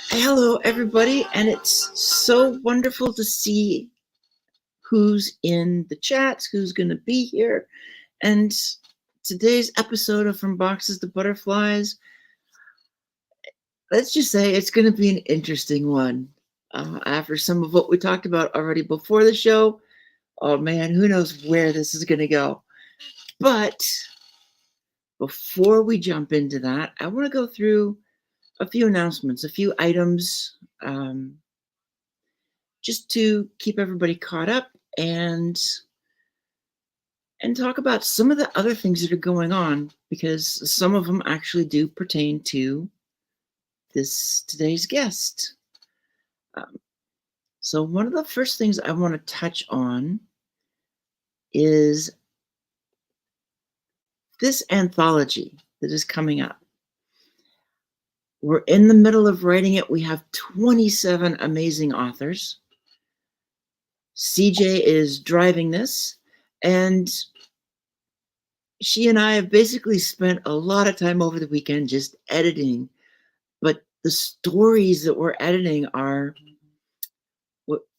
Hello, everybody, and it's so wonderful to see who's in the chats, who's going to be here. And today's episode of From Boxes to Butterflies, let's just say it's going to be an interesting one. After some of what we talked about already before the show, oh man, who knows where this is going to go. But before we jump into that, I want to go through a few announcements, a few items, just to keep everybody caught up and talk about some of the other things that are going on, because some of them actually do pertain to today's guest. So one of the first things I want to touch on is this anthology that is coming up. We're in the middle of writing it. We have 27 amazing authors. CJ is driving this, and she and I have basically spent a lot of time over the weekend just editing, but the stories that we're editing are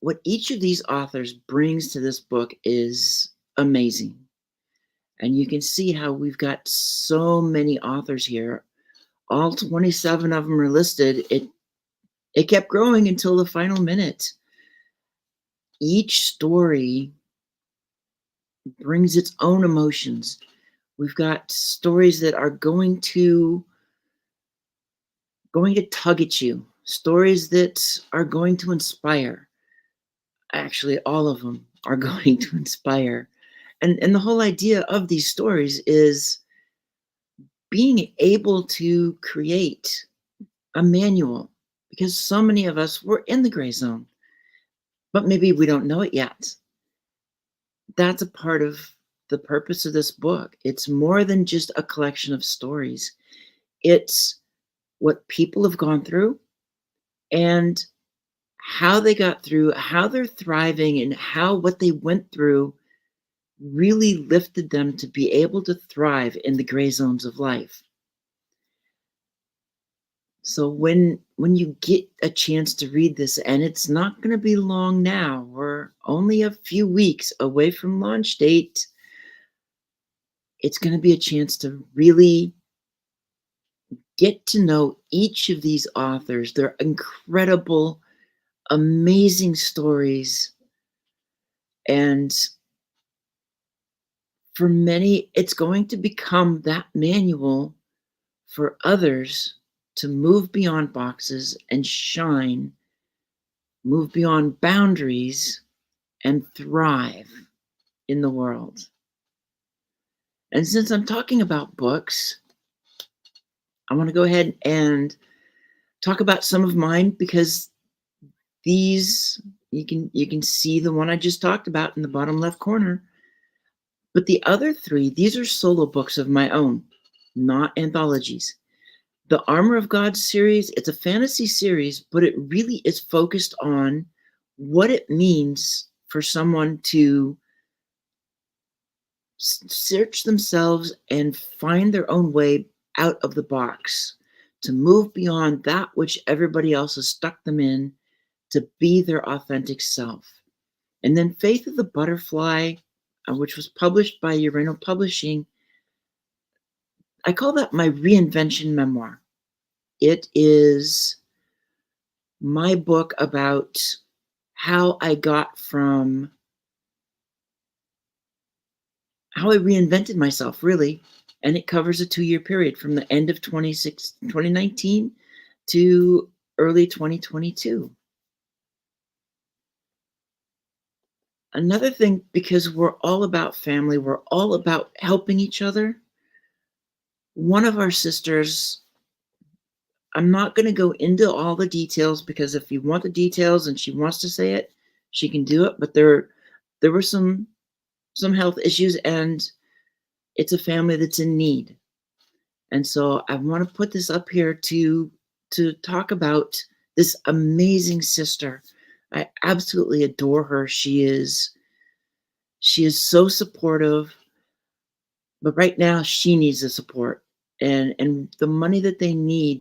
what each of these authors brings to this book is amazing. And you can see how we've got so many authors here. All 27 of them are listed. It kept growing until the final minute. Each story brings its own emotions. We've got stories that are going to tug at you, stories that are going to inspire. Actually, all of them are going to inspire. And the whole idea of these stories is being able to create a manual, because so many of us were in the gray zone, but maybe we don't know it yet. That's a part of the purpose of this book. It's more than just a collection of stories. It's what people have gone through and how they got through, how they're thriving, and how what they went through really lifted them to be able to thrive in the gray zones of life. So when you get a chance to read this, and it's not going to be long now, we're only a few weeks away from launch date, it's going to be a chance to really get to know each of these authors, their incredible, amazing stories. And for many, it's going to become that manual for others to move beyond boxes and shine, move beyond boundaries, and thrive in the world. And since I'm talking about books, I want to go ahead and talk about some of mine, because these, you can see the one I just talked about in the bottom left corner. But the other three, these are solo books of my own, not anthologies. The Armor of God series, it's a fantasy series, but it really is focused on what it means for someone to search themselves and find their own way out of the box, to move beyond that which everybody else has stuck them in, to be their authentic self. And then Faith of the Butterfly, which was published by Urano Publishing, I call that my reinvention memoir. It is my book about how I reinvented myself, really. And it covers a 2-year period from the end of 2019 to early 2022. Another thing, because we're all about family, we're all about helping each other. One of our sisters, I'm not going to go into all the details, because if you want the details and she wants to say it, she can do it. But there were some health issues, and it's a family that's in need. And so I want to put this up here to talk about this amazing sister. I absolutely adore her. She is so supportive, but right now she needs the support and the money that they need,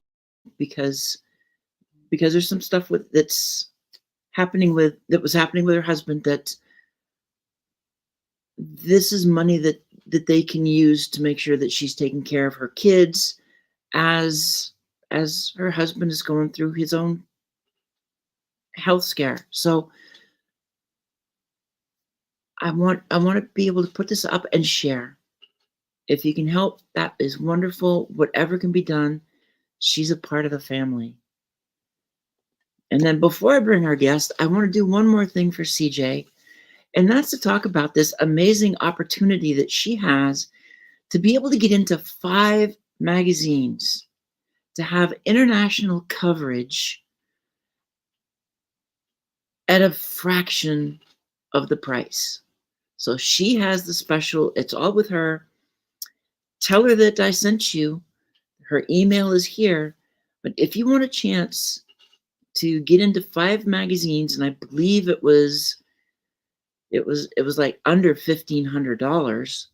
because because there's some stuff that was happening with her husband, that this is money that they can use to make sure that she's taking care of her kids as her husband is going through his own health scare. So I want to be able to put this up and share. If you can help, that is wonderful. Whatever can be done, she's a part of the family. And then before I bring our guest, I want to do one more thing for CJ, and that's to talk about this amazing opportunity that she has to be able to get into 5 magazines, to have international coverage at a fraction of the price. So she has the special, it's all with her. Tell her that I sent you. Her email is here. But if you want a chance to get into 5 magazines, and I believe it was like under $1,500,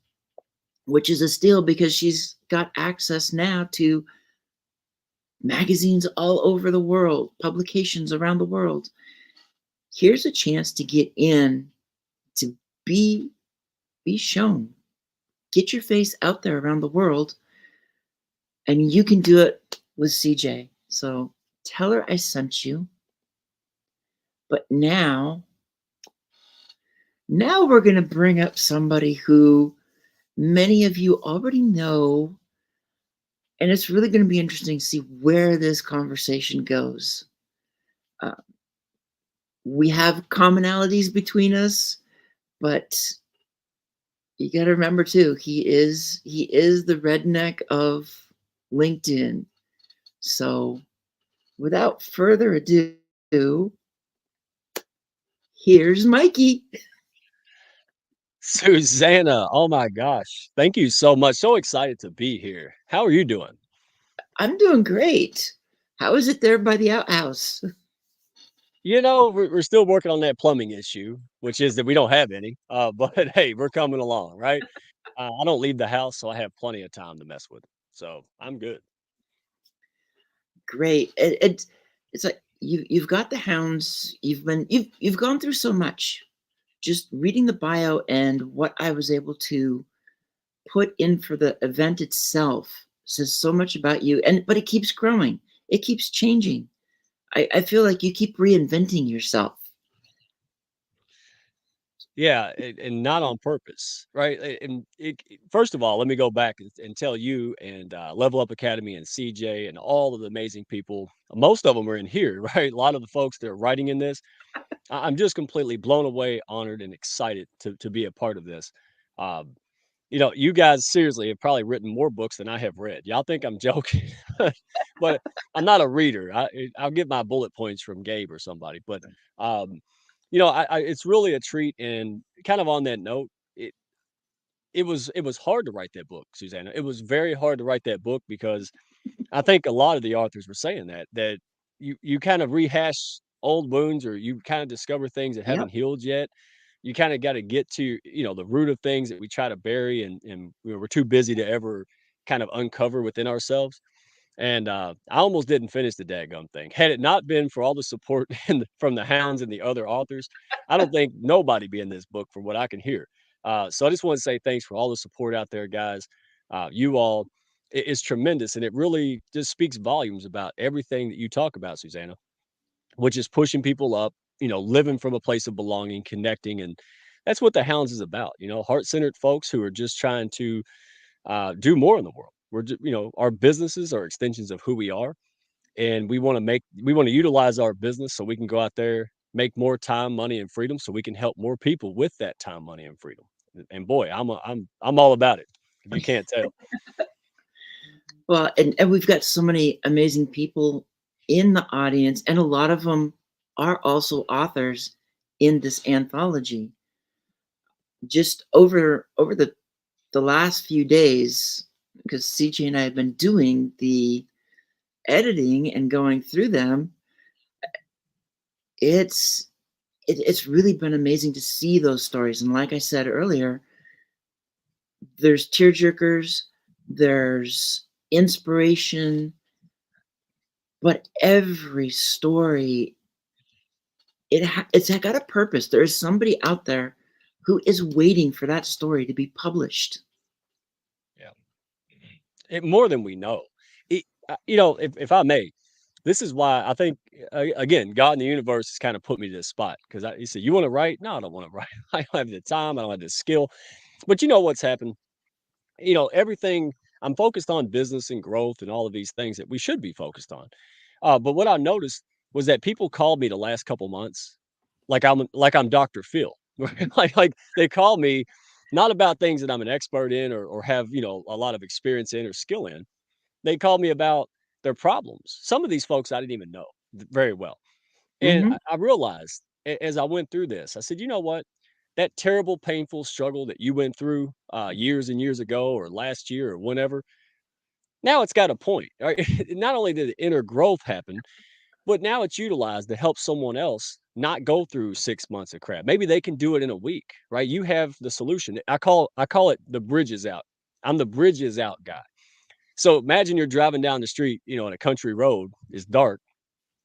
which is a steal because she's got access now to magazines all over the world, publications around the world. Here's a chance to get in, to be shown. Get your face out there around the world, and you can do it with CJ. So tell her I sent you. But now we're going to bring up somebody who many of you already know, and it's really going to be interesting to see where this conversation goes. We have commonalities between us, but you got to remember too, he is the redneck of LinkedIn. So without further ado, here's Mikey. Susanna, oh my gosh. Thank you so much. So excited to be here. How are you doing? I'm doing great. How is it there by the outhouse? We're still working on that plumbing issue, which is that we don't have any. But hey, we're coming along, right? I don't leave the house, so I have plenty of time to mess with it. So I'm good. Great. It's like you've got the hounds. You've gone through so much. Just reading the bio and what I was able to put in for the event itself says so much about you. But it keeps growing. It keeps changing. I feel like you keep reinventing yourself. Yeah, and not on purpose, right? First of all, let me go back and tell you and Level Up Academy and CJ and all of the amazing people. Most of them are in here, right? A lot of the folks that are writing in this, I'm just completely blown away, honored, and excited to be a part of this. Um, you guys seriously have probably written more books than I have read. Y'all think I'm joking, but I'm not a reader. I'll get my bullet points from Gabe or somebody. But um, it's really a treat. And kind of on that note, it it was hard to write that book, Susanna. It was very hard to write that book because I think a lot of the authors were saying that you kind of rehash old wounds or you kind of discover things that haven't Yep. healed yet. You kind of got to get to, the root of things that we try to bury and we're too busy to ever kind of uncover within ourselves. And I almost didn't finish the daggum thing. Had it not been for all the support from the hounds and the other authors, I don't think nobody be in this book from what I can hear. So I just want to say thanks for all the support out there, guys. You all, it's tremendous. And it really just speaks volumes about everything that you talk about, Susanna, which is pushing people up, living from a place of belonging, connecting. And that's what the hounds is about, heart centered folks who are just trying to do more in the world. Our businesses are extensions of who we are, and we want to utilize our business so we can go out there, make more time, money, and freedom, so we can help more people with that time, money, and freedom. And boy, I'm all about it. If you can't tell. Well, and we've got so many amazing people in the audience, and a lot of them are also authors in this anthology. Just over the last few days, because CJ and I have been doing the editing and going through them, it's it's really been amazing to see those stories. And like I said earlier, there's tearjerkers, there's inspiration, But every story, it's got a purpose. There is somebody out there who is waiting for that story to be published. Yeah. More than we know. If I may, this is why I think, again, God in the universe has kind of put me to this spot because he said, "You want to write? No, I don't want to write. I don't have the time. I don't have the skill." But you know what's happened? Everything I'm focused on business and growth and all of these things that we should be focused on. But what I noticed was that people called me the last couple months like I'm Dr. Phil. Like they call me not about things that I'm an expert in or have, a lot of experience in or skill in. They call me about their problems. Some of these folks I didn't even know very well. And Hmm. I realized as I went through this, I said, you know what? That terrible, painful struggle that you went through years and years ago, or last year, or whenever, now it's got a point. Right? Not only did the inner growth happen, but now it's utilized to help someone else not go through 6 months of crap. Maybe they can do it in a week, right? You have the solution. I call it the bridges out. I'm the bridges out guy. So imagine you're driving down the street, on a country road. It's dark,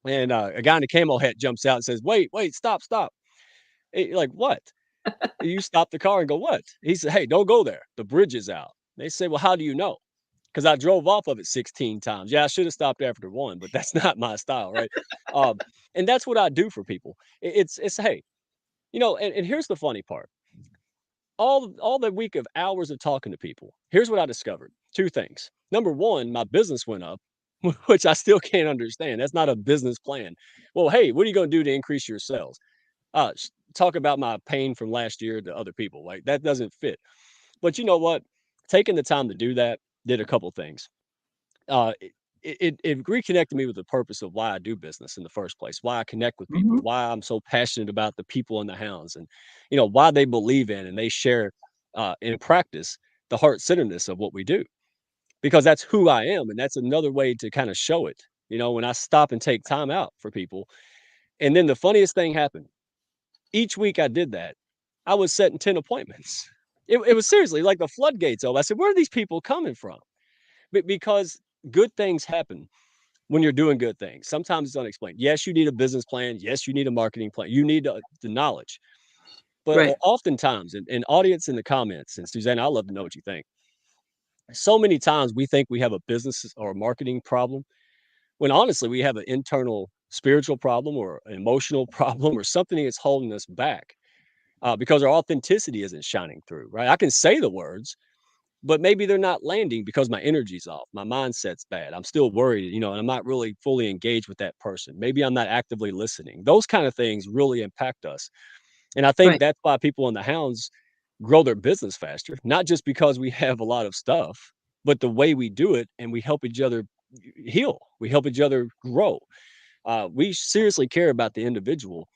and a guy in a camo hat jumps out and says, "Wait, wait, stop, stop!" You're like, what? You stop the car and go, "What?" He said, "Hey, don't go there. The bridge is out." They say, "Well, how do you know?" Because I drove off of it 16 times. Yeah, I should have stopped after one, but that's not my style, right? Um, and that's what I do for people. It's hey, and here's the funny part. All the week of hours of talking to people, here's what I discovered. Two things. Number one, my business went up, which I still can't understand. That's not a business plan. Well, hey, what are you going to do to increase your sales? Talk about my pain from last year to other people. Like that doesn't fit. But you know what? Taking the time to do that did a couple things. Uh, it reconnected me with the purpose of why I do business in the first place, why I connect with people, Hmm. why I'm so passionate about the people and the hounds, and why they believe in and they share in practice the heart centeredness of what we do, because that's who I am, and that's another way to kind of show it. When I stop and take time out for people, and then the funniest thing happened. Each week I did that, I was setting 10 appointments. It was seriously like the floodgates open. I said, "Where are these people coming from?" Because good things happen when you're doing good things. Sometimes it's unexplained. Yes, you need a business plan. Yes, you need a marketing plan. You need the knowledge. But Right. oftentimes, and audience in the comments, and Suzanne, I love to know what you think. So many times we think we have a business or a marketing problem when honestly we have an internal spiritual problem or an emotional problem or something that's holding us back because our authenticity isn't shining through, right? I can say the words, but maybe they're not landing because my energy's off. My mindset's bad. I'm still worried, and I'm not really fully engaged with that person. Maybe I'm not actively listening. Those kind of things really impact us. And I think Right. that's why people in the hounds grow their business faster, not just because we have a lot of stuff, but the way we do it and we help each other heal. We help each other grow. We seriously care about the individual,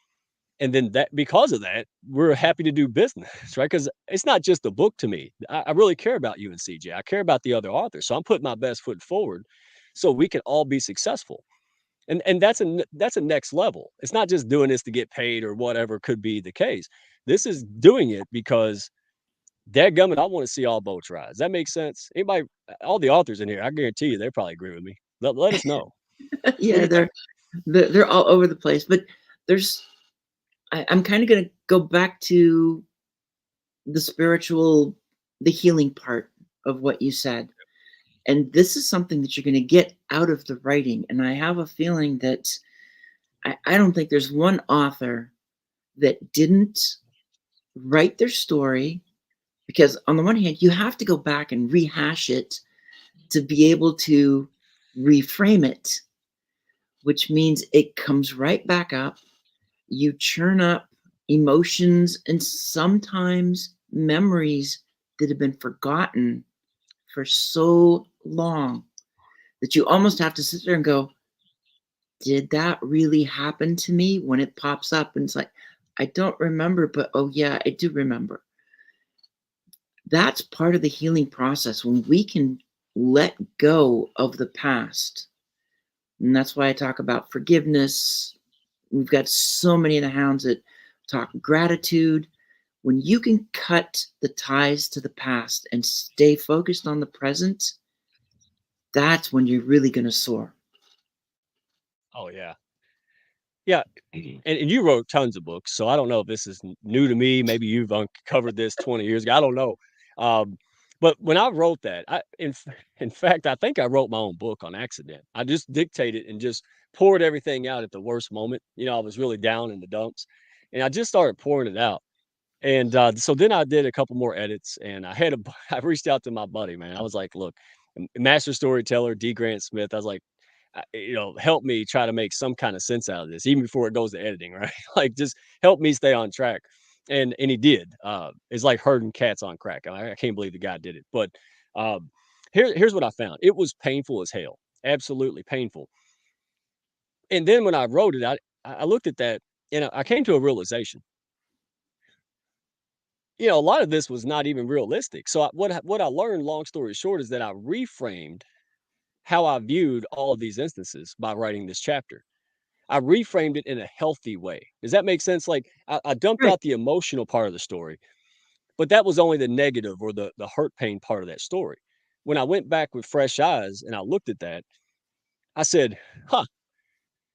and then that because of that, we're happy to do business, right? Because it's not just a book to me. I really care about you and CJ. I care about the other authors. So I'm putting my best foot forward so we can all be successful. And that's a next level. It's not just doing this to get paid or whatever could be the case. This is doing it because dadgummit, I want to see all boats rise. That makes sense. Anybody, all the authors in here, I guarantee you, they probably agree with me. Let us know. What do Yeah, you think? they're all over the place. But there's I'm kind of going to go back to the spiritual, the healing part of what you said. And this is something that you're going to get out of the writing. And I have a feeling that I don't think there's one author that didn't write their story, because on the one hand, you have to go back and rehash it to be able to reframe it, which means it comes right back up. You churn up emotions and sometimes memories that have been forgotten for so long that you almost have to sit there and go, did that really happen to me? When it pops up and it's like, I don't remember, but oh yeah, I do remember. That's part of the healing process when we can let go of the past. And that's why I talk about forgiveness. We've got so many of the hounds that talk gratitude. When you can cut the ties to the past and stay focused on the present, that's when you're really going to soar. Oh, yeah. Yeah, and you wrote tons of books, so I don't know if this is new to me. Maybe you've uncovered this 20 years ago. I don't know. Um, but when I wrote that, in fact, I think I wrote my own book on accident. I just dictated and just poured everything out at the worst moment. I was really down in the dumps, and I just started pouring it out. And so then I did a couple more edits, and I reached out to my buddy, man. I was like, "Look, master storyteller D. Grant Smith." I was like, help me try to make some kind of sense out of this, even before it goes to editing, right? Like, just help me stay on track. And he did. It's like herding cats on crack. I can't believe the guy did it. But um, here's what I found. It was painful as hell, absolutely painful. And then when I wrote it, I looked at that and I came to a realization. A lot of this was not even realistic. So what I learned, long story short, is that I reframed how I viewed all of these instances by writing this chapter. I reframed it in a healthy way. Does that make sense? Like I dumped Right. out the emotional part of the story, but that was only the negative or the hurt pain part of that story. When I went back with fresh eyes and I looked at that, I said, huh,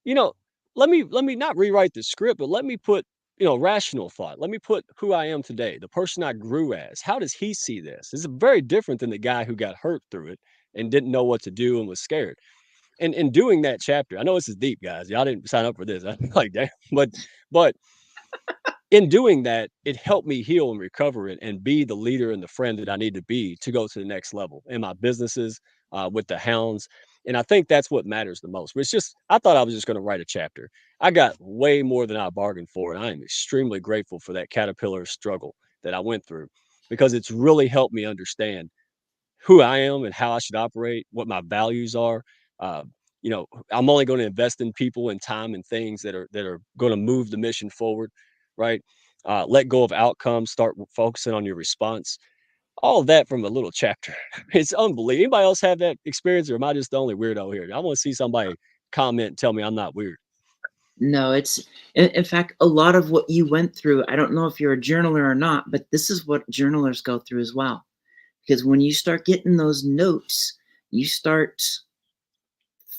you know, let me not rewrite the script, but let me put, rational thought. Let me put who I am today, the person I grew as. How does he see this? This is very different than the guy who got hurt through it and didn't know what to do and was scared. And in doing that chapter, I know this is deep, guys. Y'all didn't sign up for this. I'm like, damn. But in doing that, it helped me heal and recover it and be the leader and the friend that I need to be to go to the next level in my businesses, with the hounds. And I think that's what matters the most. But it's just, I thought I was just going to write a chapter. I got way more than I bargained for. And I am extremely grateful for that caterpillar struggle that I went through because it's really helped me understand who I am and how I should operate, what my values are. Uh, I'm only going to invest in people and time and things that are going to move the mission forward, right? Let go of outcomes, start focusing on your response. All of that from a little chapter. It's unbelievable. Anybody else have that experience, or am I just the only weirdo here? I want to see somebody comment and tell me I'm not weird. No, it's in fact, a lot of what you went through, I don't know if you're a journaler or not, but this is what journalers go through as well. Because when you start getting those notes, you start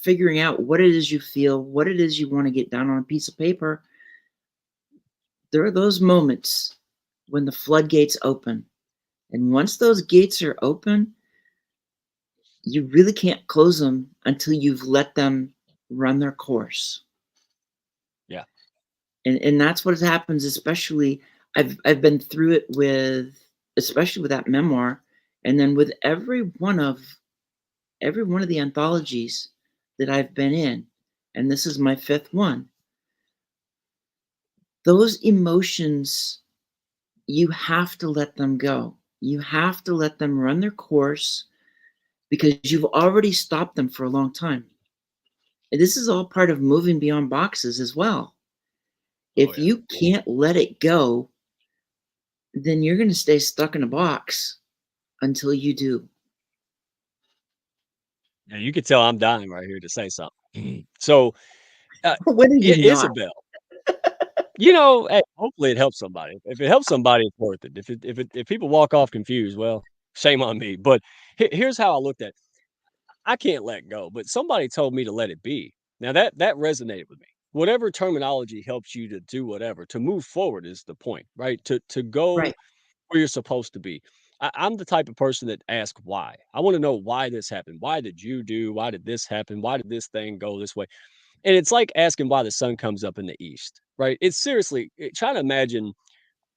figuring out what it is you feel, what it is you want to get down on a piece of paper. There are those moments when the floodgates open. And once those gates are open, you really can't close them until you've let them run their course. Yeah. And that's what happens, especially I've been through it with, especially with that memoir, and then with every one of the anthologies that I've been in, and this is my fifth one. Those emotions, you have to let them go. You have to let them run their course because you've already stopped them for a long time. And this is all part of moving beyond boxes as well. Oh If yeah. you can't let it go, then you're going to stay stuck in a box until you do. Yeah. You could tell I'm dying right here to say something. So, uh, When are you not? Isabel, hey, hopefully it helps somebody. If it helps somebody, it's worth it. If people walk off confused, well, shame on me. But here's how I looked at it. I can't let go, but somebody told me to let it be. Now that resonated with me. Whatever terminology helps you to do whatever, to move forward is the point, right? To go Right, where you're supposed to be. I'm the type of person that asks why. I want to know why this happened. Why did you do? Why did this happen? Why did this thing go this way? And it's like asking why the sun comes up in the east, right? It's seriously trying to imagine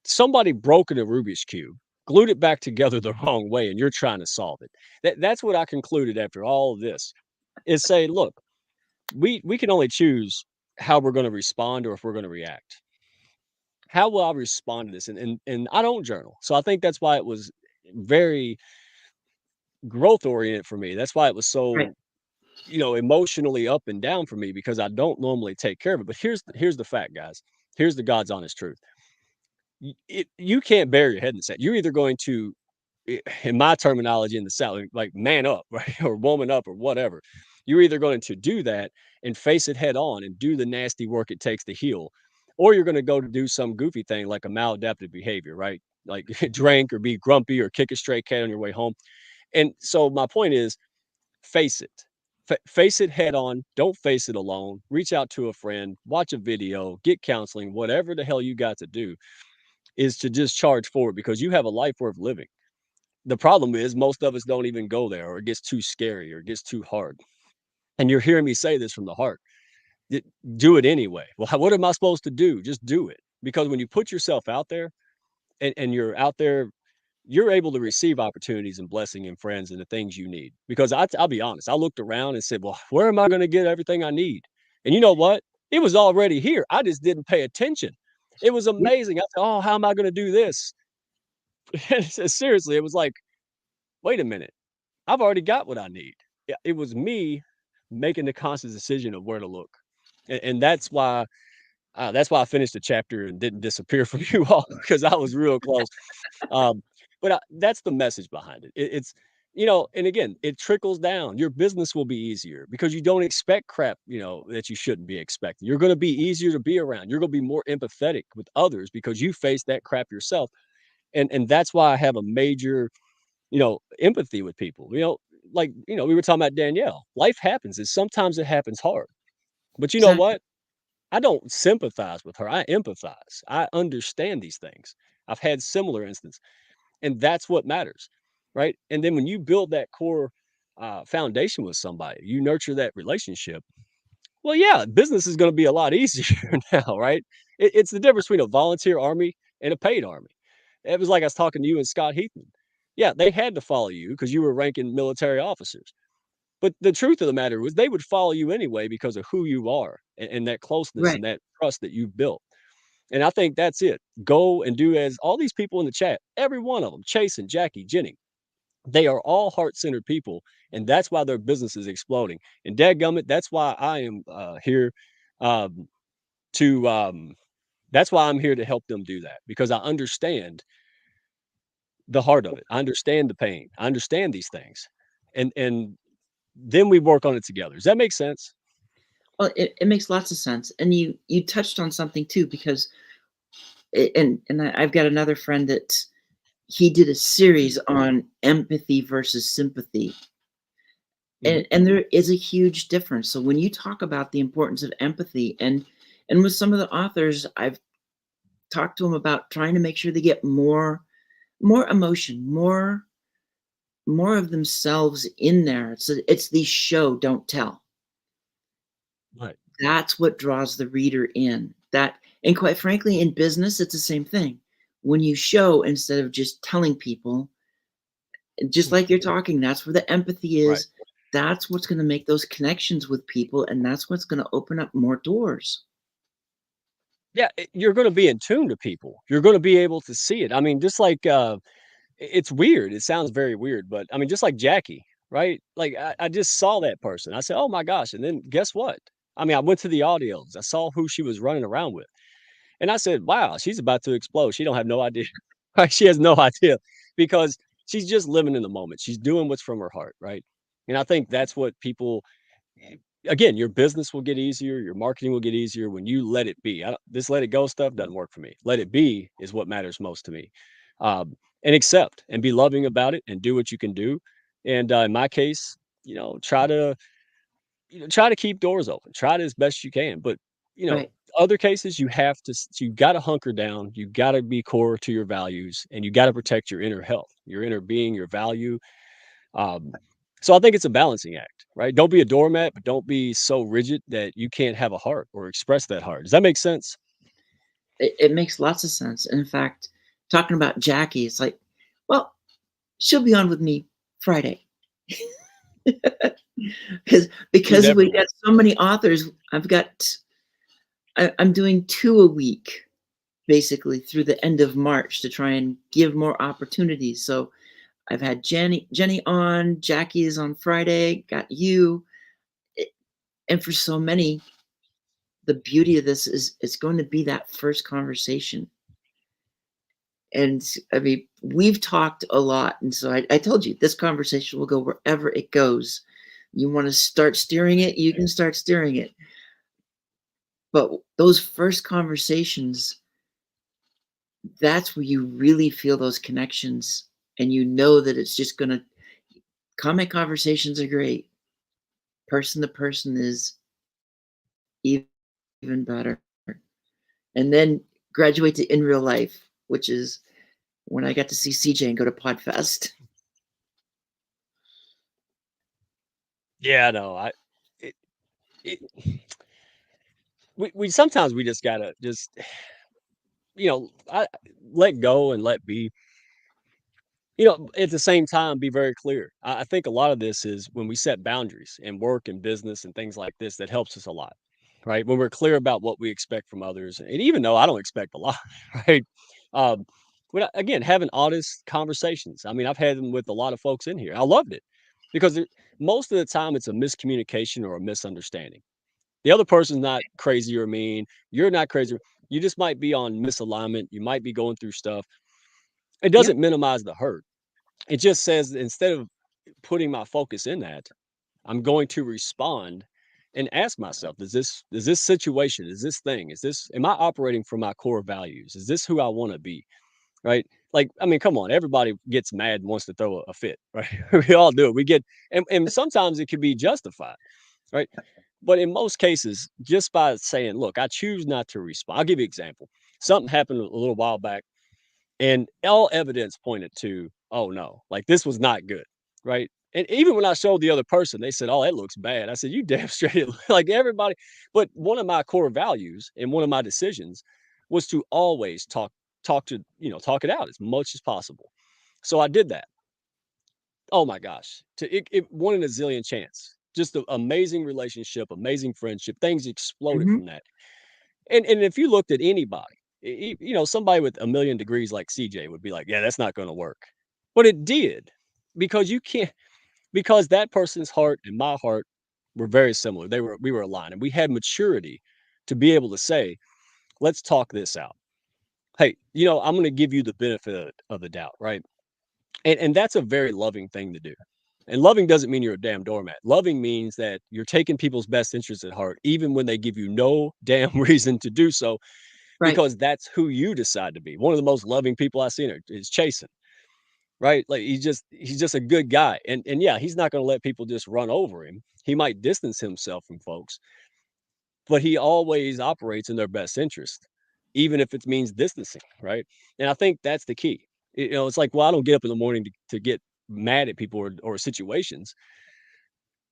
somebody broken a Rubik's cube, glued it back together the wrong way, and you're trying to solve it. That's what I concluded after all of this is say, look, we can only choose how we're going to respond or if we're going to react. How will I respond to this? And I don't journal. So I think that's why it was very growth oriented for me. That's why it was right, so, emotionally up and down for me because I don't normally take care of it. But here's the fact, guys. Here's the God's honest truth. You can't bury your head in the sand. You're either going to, in my terminology in the South, like man up, right, or woman up, or whatever. You're either going to do that and face it head on and do the nasty work it takes to heal, or you're going to go to do some goofy thing like a maladaptive behavior, right? Like drink or be grumpy or kick a stray cat on your way home. And so my point is, face it. Face it head on. Don't face it alone. Reach out to a friend, watch a video, get counseling, whatever the hell you got to do is to just charge forward because you have a life worth living. The problem is most of us don't even go there, or it gets too scary, or it gets too hard. And you're hearing me say this from the heart. D Do it anyway. Well, what am I supposed to do? Just do it. Because when you put yourself out there and you're out there, you're able to receive opportunities and blessing and friends and the things you need. Because I'll be honest, I looked around and said, "Well, where am I gonna get everything I need?" And you know what? It was already here. I just didn't pay attention. It was Yeah, amazing. I said, "Oh, how am I gonna do this?" Seriously, it was like, "Wait a minute. I've already got what I need." Yeah, it was me making the conscious decision of where to look. And that's why I finished the chapter and didn't disappear from you all because I was real close. But that's the message behind it. It's and again, it trickles down. Your business will be easier because you don't expect crap, that you shouldn't be expecting. You're going to be easier to be around. You're going to be more empathetic with others because you face that crap yourself. And that's why I have a major, empathy with people. We were talking about Danielle. Life happens, and sometimes it happens hard. But you know exactly. what? I don't sympathize with her. I empathize. I understand these things. I've had similar instances, and that's what matters, right? And then when you build that core foundation with somebody, you nurture that relationship. Well, yeah, business is going to be a lot easier now, right? It's the difference between a volunteer army and a paid army. It was like I was talking to you and Scott Heathman. Yeah, they had to follow you because you were ranking military officers. But the truth of the matter was they would follow you anyway because of who you are and that closeness Right. and that trust that you've built. And I think that's it. Go and do as all these people in the chat, every one of them, Chase and Jackie, Jenny, they are all heart-centered people, and that's why their business is exploding. And dadgummit, that's why I am here um, to. That's why I'm here to help them do that because I understand the heart of it. I understand the pain. I understand these things, and then we work on it together. Does that make sense? Well, it makes lots of sense. And you touched on something too, because I've got another friend that he did a series on empathy versus sympathy. Mhm. And there is a huge difference. So when you talk about the importance of empathy, and with some of the authors, I've talked to them about trying to make sure they get more emotion, more of themselves in there. It's the show, don't tell. Right. That's what draws the reader in. That, and quite frankly, in business, it's the same thing. When you show instead of just telling people, just Mm. like you're talking, that's where the empathy Right. is. That's what's going to make those connections with people, and that's what's going to open up more doors. Yeah, you're going to be in tune to people. You're going to be able to see it. I mean, just like it's weird. It sounds very weird, but I mean, just like Jackie, right? Like I just saw that person. I said, "Oh my gosh!" And then guess what? I mean, I went to the audios. I saw who she was running around with, and I said, "Wow, she's about to explode." She don't have no idea. Right? She has no idea because she's just living in the moment. She's doing what's from her heart, right? And I think that's what people again, your business will get easier, your marketing will get easier when you let it be. This let it go stuff doesn't work for me. Let it be is what matters most to me. And accept and be loving about it and do what you can do. And in my case, try to keep doors open. Try it as best you can. But you know, Right. other cases you got to hunker down. You got to be core to your values, and you got to protect your inner health, your inner being, your value, so I think it's a balancing act, right? Don't be a doormat, but don't be so rigid that you can't have a heart or express that heart. Does that make sense? It makes lots of sense. And in fact, talking about Jackie, it's like, well, she'll be on with me Friday. Include Because we everyone. got so many authors, I'm doing 2 a week basically through the end of March to try and give more opportunities. So I've had Jenny on, Jackie is on Friday, got you. And for so many, the beauty of this is it's going to be that first conversation. And I mean, we've talked a lot. And so I told you this conversation will go wherever it goes. You want to start steering it, you can start steering it. But those first conversations, that's where you really feel those connections, and you know that it's just going to, comment conversations are great. person to person is even better. And then graduate to in real life, which is when I got to see CJ and go to Podfest. Yeah, no, it, it we sometimes we just gotta just I let go and let be. At the same time, be very clear. I think a lot of this is when we set boundaries in work and business and things like this, that helps us a lot, right? When we're clear about what we expect from others, and even though I don't expect a lot, right? Um, again, having honest conversations. I mean, I've had them with a lot of folks in here. I loved it because most of the time it's a miscommunication or a misunderstanding. The other person's not crazy or mean. You're not crazy. You just might be on misalignment. You might be going through stuff. It Yep. doesn't minimize the hurt. It just says instead of putting my focus in that, I'm going to respond and ask myself, is this situation, is this thing, is this am I operating from my core values? Is this who I want to be? Right? Like, I mean, come on, everybody gets mad and wants to throw a fit, right? We all do it. We get and sometimes it can be justified, right? But in most cases, just by saying, look, I choose not to respond. I'll give you an example. Something happened a little while back and all evidence pointed to, "Oh, no, like, this was not good," right? And even when I showed the other person, they said, "Oh, that looks bad." I said, "You damn straight it like everybody." But one of my core values and one of my decisions was to always talk it out as much as possible. So I did that. Oh my gosh. It one in a zillion chance. Just an amazing relationship, amazing friendship. Things exploded Mm-hmm. from that. And if you looked at anybody, somebody with a million degrees like CJ would be like, "Yeah, that's not gonna work." But it did, because you can't because that person's heart and my heart were very similar. We were aligned, and we had maturity to be able to say, "Let's talk this out. Hey, I'm gonna give you the benefit of the doubt," right? And that's a very loving thing to do. And loving doesn't mean you're a damn doormat. Loving means that you're taking people's best interests at heart, even when they give you no damn reason to do so, Right. because that's who you decide to be. One of the most loving people I've seen is Chasen, right? Like he's just a good guy. And yeah, he's not gonna let people just run over him. He might distance himself from folks, but he always operates in their best interest, even if it means distancing, right? And I think that's the key. It's like, well, I don't get up in the morning to get mad at people or situations,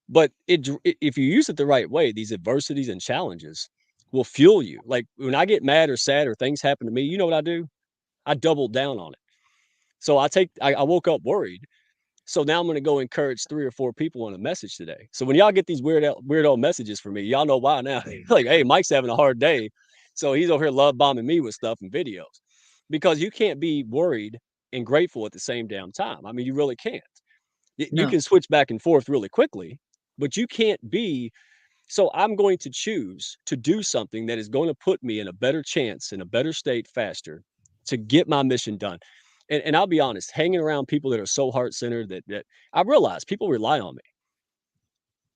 but if you use it the right way, these adversities and challenges will fuel you. Like when I get mad or sad or things happen to me, you know what I do? I doubled down on it. So I woke up worried. So now I'm gonna go encourage 3 or 4 people on a message today. So when y'all get these weirdo messages from me, y'all know why now. Like, hey, Mike's having a hard day. So he's over here love bombing me with stuff and videos. Because you can't be worried and grateful at the same damn time. I mean, you really can't. You No. can switch back and forth really quickly, but you can't be so I'm going to choose to do something that is going to put me in a better chance, in a better state faster to get my mission done. And I'll be honest, hanging around people that are so heart centered that I realize people rely on me.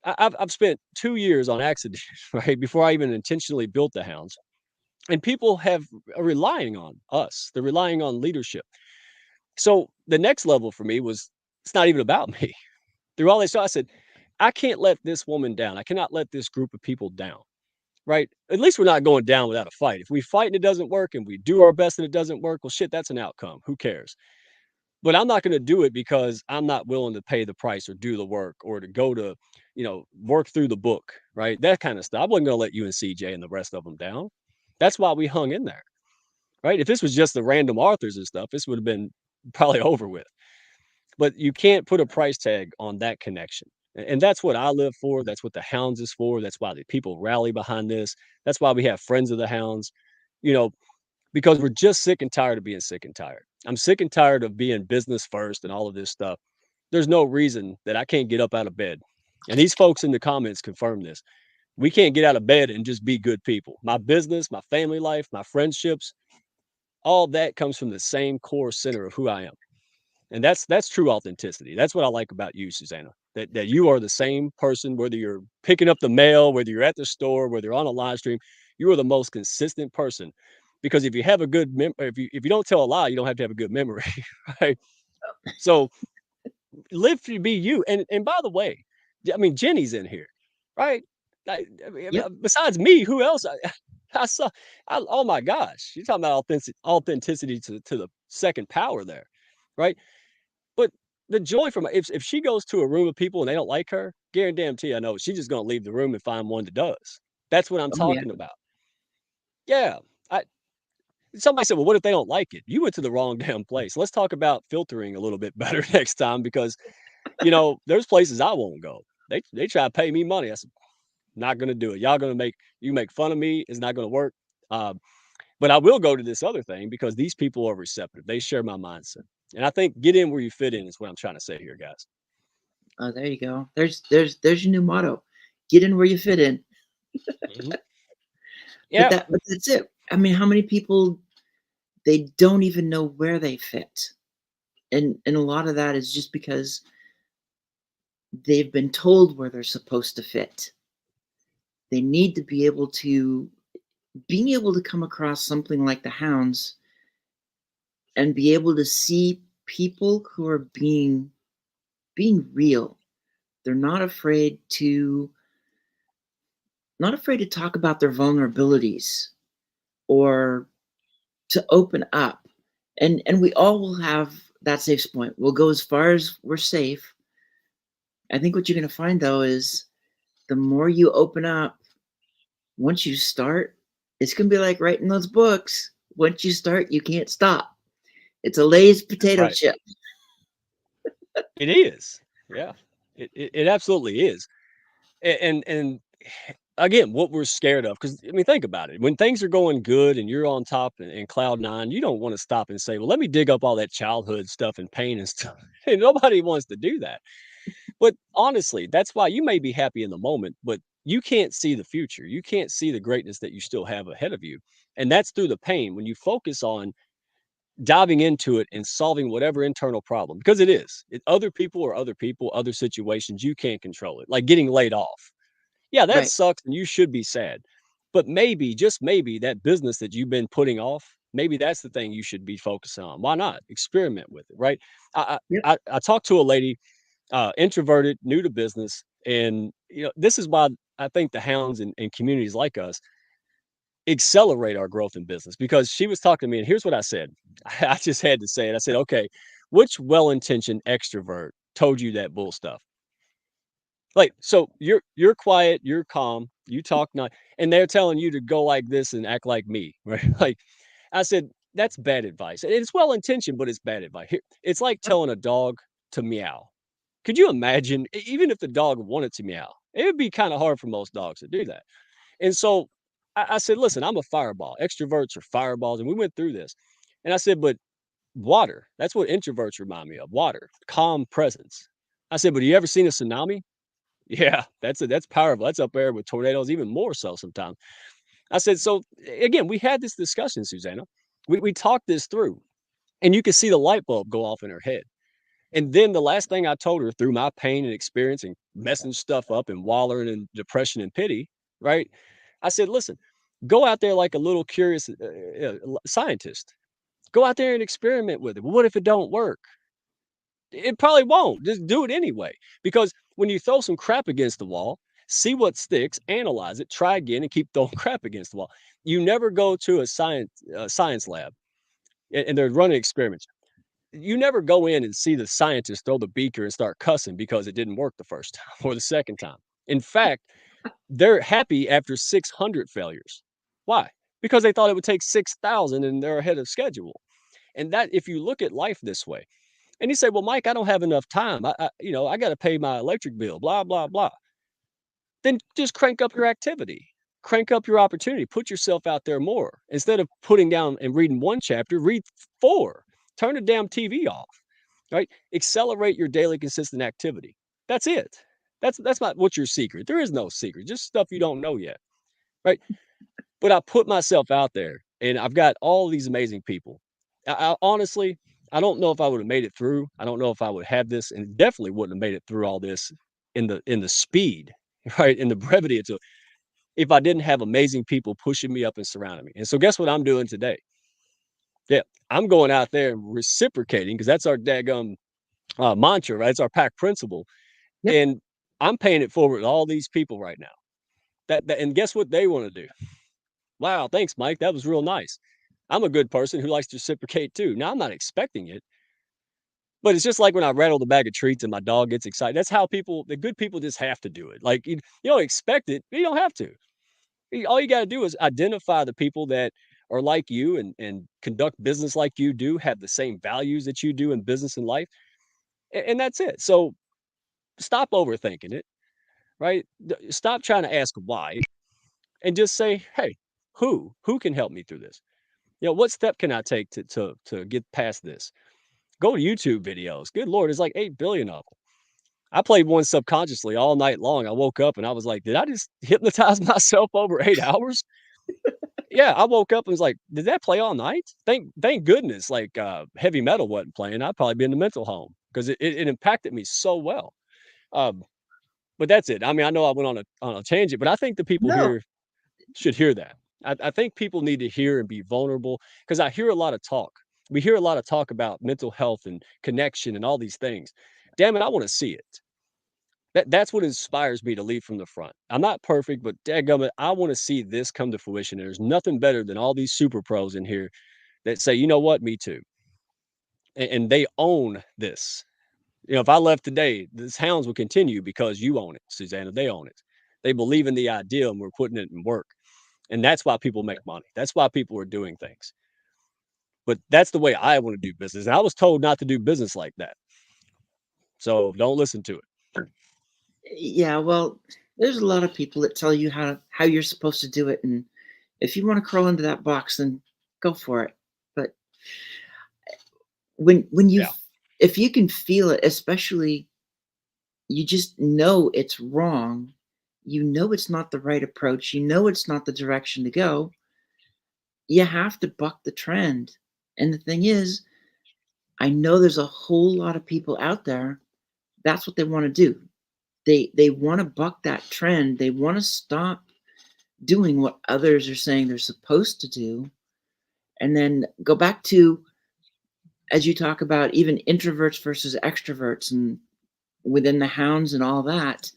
I've spent 2 years on accident, right, before I even intentionally built the hounds, and people are relying on us. They're relying on leadership. So the next level for me was it's not even about me. Through all this, so I said, I can't let this woman down. I cannot let this group of people down. Right? At least we're not going down without a fight. If we fight and it doesn't work and we do our best and it doesn't work, well, shit, that's an outcome. Who cares? But I'm not going to do it because I'm not willing to pay the price or do the work or to go to, work through the book, right? That kind of stuff. I wasn't going to let you and CJ and the rest of them down. That's why we hung in there, right? If this was just the random authors and stuff, this would have been probably over with. But you can't put a price tag on that connection. And that's what I live for. That's what the Hounds is for. That's why the people rally behind this. That's why we have friends of the Hounds, you know, because we're just sick and tired of being sick and tired. I'm sick and tired of being business first and all of this stuff. There's no reason that I can't get up out of bed. And these folks in the comments confirm this. We can't get out of bed and just be good people. My business, my family life, my friendships, all that comes from the same core center of who I am. And that's true authenticity. That's what I like about you, Susanna. That you are the same person, whether you're picking up the mail, whether you're at the store, whether you're on a live stream, you are the most consistent person. Because if you have a good if you don't tell a lie, you don't have to have a good memory, right? So live to be you. And by the way, I mean Jenny's in here. right? I mean, Yep. besides me, who else? I saw. Oh my gosh, you're talking about authenticity to the second power there, right? But the joy from if she goes to a room of people and they don't like her, guarantee I know she's just gonna leave the room and find one that does. That's what I'm Oh yeah. talking about. Yeah. I Somebody said, "Well, what if they don't like it?" You went to the wrong damn place. Let's talk about filtering a little bit better next time because, there's places I won't go. They try to pay me money. I said, "Not gonna do it. Y'all gonna make fun of me. It's not gonna work." Um, but I will go to this other thing because these people are receptive. They share my mindset. And I think get in where you fit in is what I'm trying to say here, guys. Oh, there you go. There's your new motto. Get in where you fit in. Mhm. But Yeah, that's it. I mean, how many people they don't even know where they fit. And a lot of that is just because they've been told where they're supposed to fit. They need to be able to being able to come across something like the Hounds and be able to see people who are being real. They're not afraid to talk about their vulnerabilities or to open up. And we all will have that safe point. We'll go as far as we're safe. I think what you're going to find though is the more you open up, once you start, it's going to be like writing those books. Once you start, you can't stop. It's a Lay's that's potato right. chip. It is. Yeah. It absolutely is. And again, what we're scared of, because I mean, think about it. When things are going good and you're on top in cloud nine, you don't want to stop and say, "Well, let me dig up all that childhood stuff and pain and stuff." Hey, nobody wants to do that. But honestly, that's why you may be happy in the moment, but you can't see the future. You can't see the greatness that you still have ahead of you. And that's through the pain. When you focus on diving into it and solving whatever internal problem, because it is, other people or other people, other situations, you can't control it, like getting laid off. Yeah, that Right, sucks and you should be sad. But maybe, just maybe, that business that you've been putting off, maybe that's the thing you should be focusing on. Why not experiment with it, right? yep, I talked to a lady, introverted, new to business, and this is why I think the Hounds and communities like us accelerate our growth in business. Because she was talking to me, and here's what I said. I just had to say it. I said, "Okay, which well-intentioned extrovert told you that bull stuff?" Like, so you're quiet, you're calm, you talk not, and they're telling you to go like this and act like me, right? Like, I said, that's bad advice. And it's well intentioned, but it's bad advice. It's like yep, telling a dog to meow. Could you imagine, even if the dog wanted to meow, it would be kind of hard for most dogs to do that. And so I said, listen, I'm a fireball. Extroverts are fireballs. And we went through this. And I said, but water, that's what introverts remind me of, water, calm presence. I said, but have you ever seen a tsunami? Yeah, that's powerful. That's up there with tornadoes, even more so sometimes. I said, so again, we had this discussion, Susanna. We talked this through, and you could see the light bulb go off in her head. And then the last thing I told her through my pain and experience and messing stuff up and wallowing in depression and pity, right? I said, listen, go out there like a little curious scientist. Go out there and experiment with it. Well, what if it don't work? It probably won't. Just do it anyway. Because when you throw some crap against the wall, see what sticks, analyze it, try again, and keep throwing crap against the wall. You never go to a science lab and they're running experiments. You never go in and see the scientist throw the beaker and start cussing because it didn't work the first time or the second time. In fact, they're happy after 600 failures. Why? Because they thought it would take 6,000 and they're ahead of schedule. And that, if you look at life this way, and you say, "Well, Mike, I don't have enough time. I got to pay my electric bill, blah, blah, blah." Then just crank up your activity, crank up your opportunity, put yourself out there more. Instead of putting down and reading one chapter, read four, turn the damn TV off, right? Accelerate your daily consistent activity. That's it. That's not what's your secret. There is no secret, just stuff you don't know yet, right? But I put myself out there and I've got all these amazing people. I honestly, I don't know if I would have made it through. I don't know if I would have this and definitely wouldn't have made it through all this in the speed, right? In the brevity of it if I didn't have amazing people pushing me up and surrounding me. And so guess what I'm doing today? Yeah, I'm going out there and reciprocating because that's our daggum mantra, right? It's our pack principle. yep. And I'm paying it forward to all these people right now. And guess what they want to do? Wow, thanks, Mike. That was real nice. I'm a good person who likes to reciprocate too. Now I'm not expecting it, but it's just like when I rattle the bag of treats and my dog gets excited. That's how the good people just have to do it. Like you don't expect it, but you don't have to. All you got to do is identify the people that are like you and conduct business like you do, have the same values that you do in business and life, and that's it. So stop overthinking it, right? Stop trying to ask why, and just say, hey, who can help me through this? What step can I take to get past this? Go to YouTube videos. Good Lord, there's like 8 billion of them. I played one subconsciously all night long. I woke up and I was like, did I just hypnotize myself over 8 hours? Yeah, I woke up and was like, did that play all night? Thank goodness, like heavy metal wasn't playing. I'd probably be in the mental home because it impacted me so well. Um, but that's it. I mean, I know I went on a tangent, but I think the people No, here should hear that. I think people need to hear and be vulnerable because I hear a lot of talk. We hear a lot of talk about mental health and connection and all these things. Damn it, I want to see it. That's what inspires me to lead from the front. I'm not perfect, but dadgummit, I want to see this come to fruition. And there's nothing better than all these super pros in here that say, you know what, me too. And they own this. If I left today, this Hounds will continue because you own it, Susanna. They own it. They believe in the idea and we're putting it in work. And that's why people make money. That's why people are doing things. But that's the way I want to do business. And I was told not to do business like that. So don't listen to it. yeah, well, there's a lot of people that tell you how you're supposed to do it, and if you want to crawl into that box, then go for it. But when you Yeah. if you can feel it, especially you just know it's wrong, you know it's not the right approach, you know it's not the direction to go, you have to buck the trend. And the thing is, I know there's a whole lot of people out there, that's what they want to do. They want to buck that trend. They want to stop doing what others are saying they're supposed to do, and then go back to, as you talk about, even introverts versus extroverts and within the hounds and all that,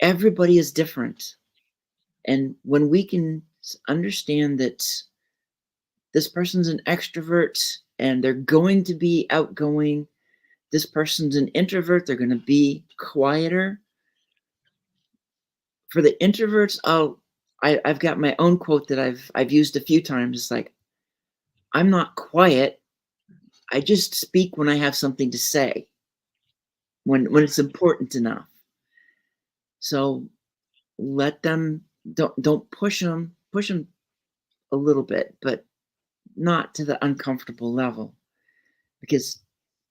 everybody is different. And when we can understand that this person's an extrovert and they're going to be outgoing, this person's an introvert, they're going to be quieter. For the introverts, I've got my own quote that I've used a few times. It's like, I'm not quiet. I just speak when I have something to say, when it's important enough. So let them, don't push them a little bit, but not to the uncomfortable level, because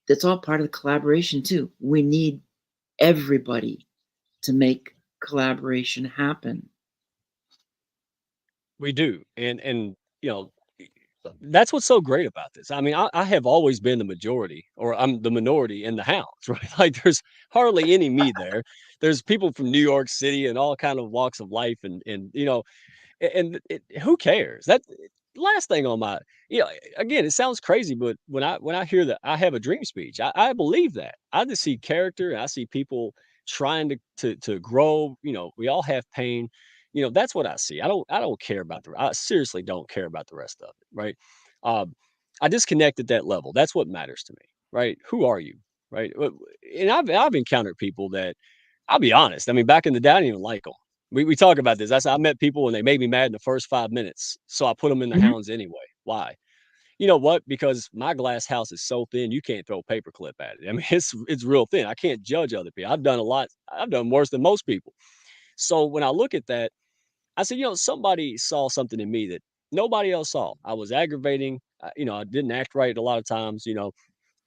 that's all part of the collaboration too. We need everybody to make collaboration happen. We do. And that's what's so great about this. I mean, I have always been the majority, or I'm the minority in the house, right? Like there's hardly any me there. There's people from New York City and all kind of walks of life, and who cares? That last thing on my, again, it sounds crazy, but when I hear that I have a dream speech, I believe that. I just see character, and I see people trying to grow. We all have pain. That's what I see. I don't care about I seriously don't care about the rest of it, right? Um, I disconnect at that level. That's what matters to me, right? Who are you, right? And I've encountered people that, I'll be honest. I mean, back in the day, I didn't even like them. We talk about this. I met people and they made me mad in the first 5 minutes, so I put them in the Mhm. hounds anyway. Why? You know what? Because my glass house is so thin, you can't throw a paperclip at it. I mean, it's real thin. I can't judge other people. I've done a lot. I've done worse than most people. So when I look at that, I said, somebody saw something in me that nobody else saw. I was aggravating. I didn't act right a lot of times.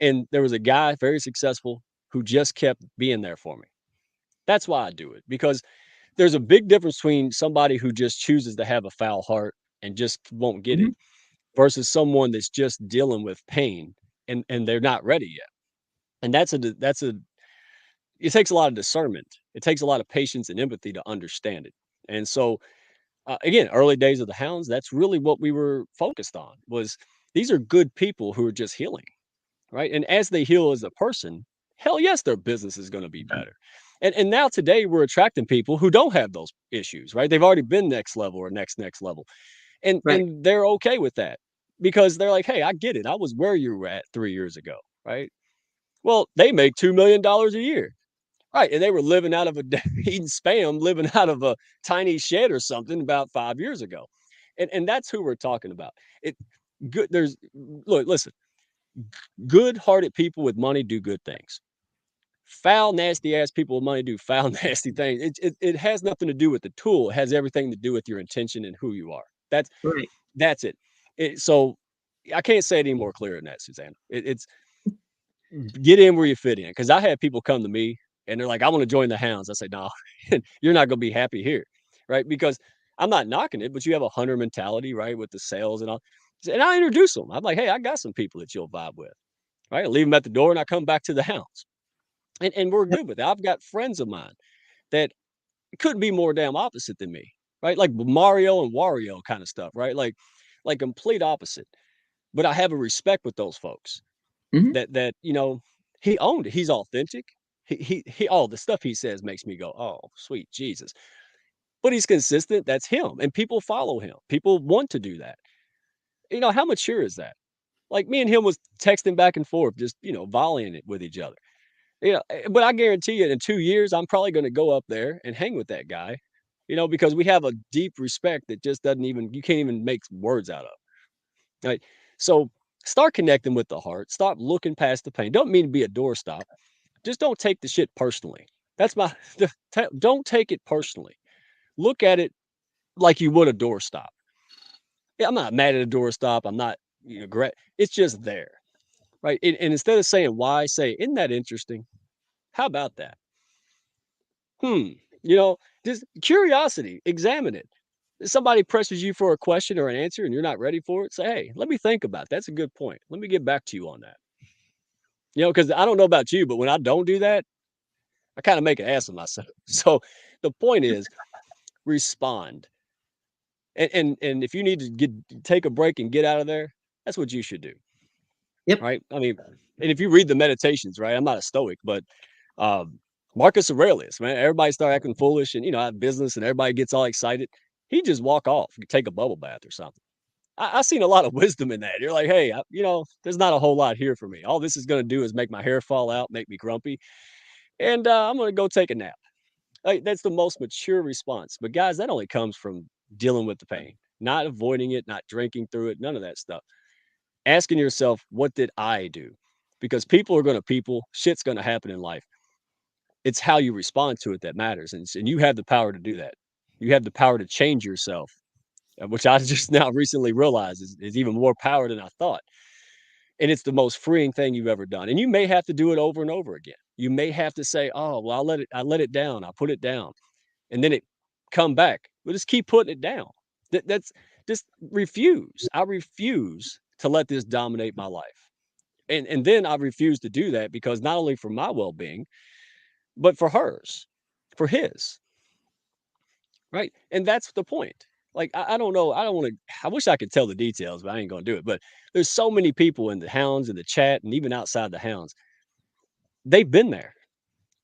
And there was a guy very successful who just kept being there for me. That's why I do it, because there's a big difference between somebody who just chooses to have a foul heart and just won't get it Mhm. versus someone that's just dealing with pain and they're not ready yet. And it takes a lot of discernment. It takes a lot of patience and empathy to understand it. And so again, early days of the hounds, that's really what we were focused on, was these are good people who are just healing, right? And as they heal as a person, Hell yes, their business is going to be better. And now today we're attracting people who don't have those issues, right? They've already been next level or next level. Right. And they're okay with that because they're like, "Hey, I get it. I was where you were at 3 years ago," right? Well, they make $2 million a year. Right, and they were living out of a eating spam, living out of a tiny shed or something about 5 years ago. And that's who we're talking about. It good there's look, listen, good-hearted people with money do good things. Foul, nasty ass people with money do foul, nasty things. It has nothing to do with the tool. It has everything to do with your intention and who you are. Right. That's it. So I can't say it any more clear than that, Susanna. It's get in where you fit in. Because I had people come to me and they're like, "I want to join the Hounds." I say, "No, you're not going to be happy here," right? Because I'm not knocking it, but you have a hunter mentality, right, with the sales and all. And I introduce them. I'm like, "Hey, I got some people that you'll vibe with." Right, I leave them at the door and I come back to the Hounds, and we're Yep. good with it. I've got friends of mine that couldn't be more damn opposite than me, right? Like Mario and Wario kind of stuff, right? Like complete opposite. But I have a respect with those folks Mhm. that he owned it. He's authentic. He all the stuff he says makes me go, "Oh, sweet Jesus." But he's consistent. That's him. And people follow him. People want to do that. How mature is that? Like me and him was texting back and forth, just, volleying it with each other. But I guarantee you in 2 years, I'm probably gonna go up there and hang with that guy, because we have a deep respect that just doesn't even you can't even make words out of. Right? So start connecting with the heart. Stop looking past the pain. Don't mean to be a doorstop. Just don't take the shit personally. That's my don't take it personally. Look at it like you would a doorstop. Yeah, I'm not mad at a doorstop. I'm not, it's just there, right? And instead of saying why, say, "Isn't that interesting? How about that?" Hmm. Just curiosity, examine it. If somebody presses you for a question or an answer and you're not ready for it, say, "Hey, let me think about it. That's a good point. Let me get back to you on that." Because I don't know about you, but when I don't do that, I kind of make an ass of myself. So the point is respond. And if you need to take a break and get out of there, that's what you should do. Yep. Right. I mean, and if you read the meditations, right, I'm not a stoic, but um, Marcus Aurelius, man, everybody start acting foolish and I have business and everybody gets all excited. He just walk off, take a bubble bath or something. I seen a lot of wisdom in that. You're like, "Hey, there's not a whole lot here for me. All this is going to do is make my hair fall out, make me grumpy, and I'm going to go take a nap." Like, that's the most mature response. But guys, that only comes from dealing with the pain, not avoiding it, not drinking through it, none of that stuff. Asking yourself, what did I do? Because people are going to people, shit's going to happen in life. It's how you respond to it that matters. And you have the power to do that. You have the power to change yourself, which I just now recently realized is even more power than I thought. And it's the most freeing thing you've ever done. And you may have to do it over and over again. You may have to say, "Oh, well, I let it down. I put it down." And then it come back. We'll just keep putting it down. That's just refuse. I refuse to let this dominate my life. And then I refuse to do that because not only for my well-being, but for hers, for his, right? And that's the point. Like I don't know. I don't want to. I wish I could tell the details, but I ain't gonna do it. But there's so many people in the Hounds, in the chat, and even outside the Hounds. They've been there.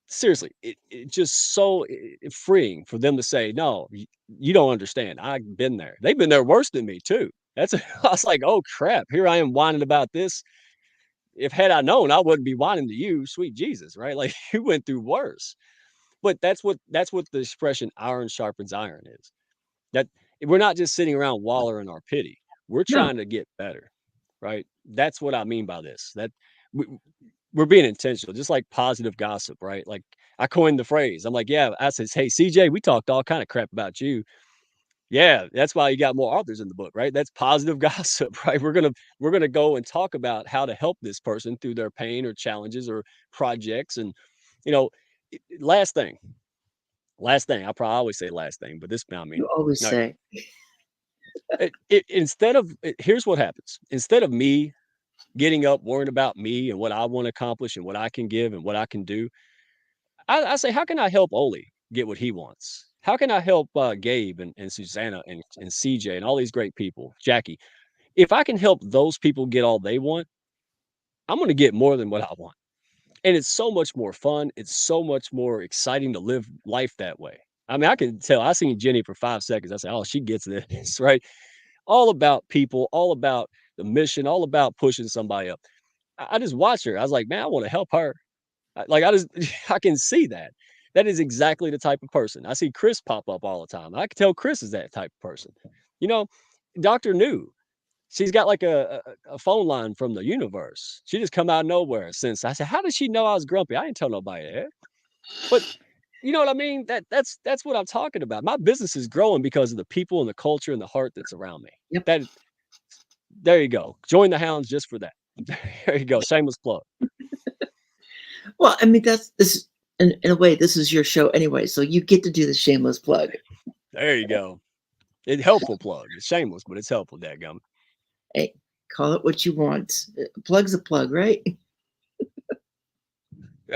Seriously, it just so freeing for them to say, "No, you don't understand. I've been there." They've been there worse than me too. I was like, "Oh crap, here I am whining about this. If had I known, I wouldn't be whining to you, sweet Jesus, right? Like you went through worse." But that's what the expression "iron sharpens iron" is. That we're not just sitting around wallowing in our pity. We're No. trying to get better, right? That's what I mean by this. That we, we're being intentional, just like positive gossip, right? Like I coined the phrase. I'm like, "Yeah," I says, "Hey, CJ, we talked all kind of crap about you." Yeah, that's why you got more authors in the book, right? That's positive gossip, right? We're gonna go and talk about how to help this person through their pain or challenges or projects. And you know, last thing, last thing. I probably always say last thing, but this I mean You always it. say, Instead of here's what happens. Instead of me getting up worrying about me and what I want to accomplish and what I can give and what I can do, I say, how can I help Oli get what he wants? How can I help Gabe and Susanna and CJ and all these great people, Jackie? If I can help those people get all they want, I'm going to get more than what I want. And it's so much more fun. It's so much more exciting to live life that way. I mean, I can tell. I seen Jenny for 5 seconds. I said, "Oh, she gets this, right?" All about people, all about the mission, all about pushing somebody up. I just watch her. I was like, "Man, I wanna help her." I just I can see that. That is exactly the type of person. I see Chris pop up all the time. I can tell Chris is that type of person. You know, Doctor New, she's got like a phone line from the universe. She just come out of nowhere since I said, "How did she know I was grumpy?" I didn't tell nobody that. But you know what I mean? That's what I'm talking about. My business is growing because of the people and the culture and the heart that's around me. Yep. That There you go. Join the Hounds just for that. There you go. Shameless plug. Well, I mean, that's this in a way, this is your show anyway, so you get to do the shameless plug. There you go. It's helpful plug. It's shameless, but it's helpful, dadgum. Hey, call it what you want. Plug's a plug, right?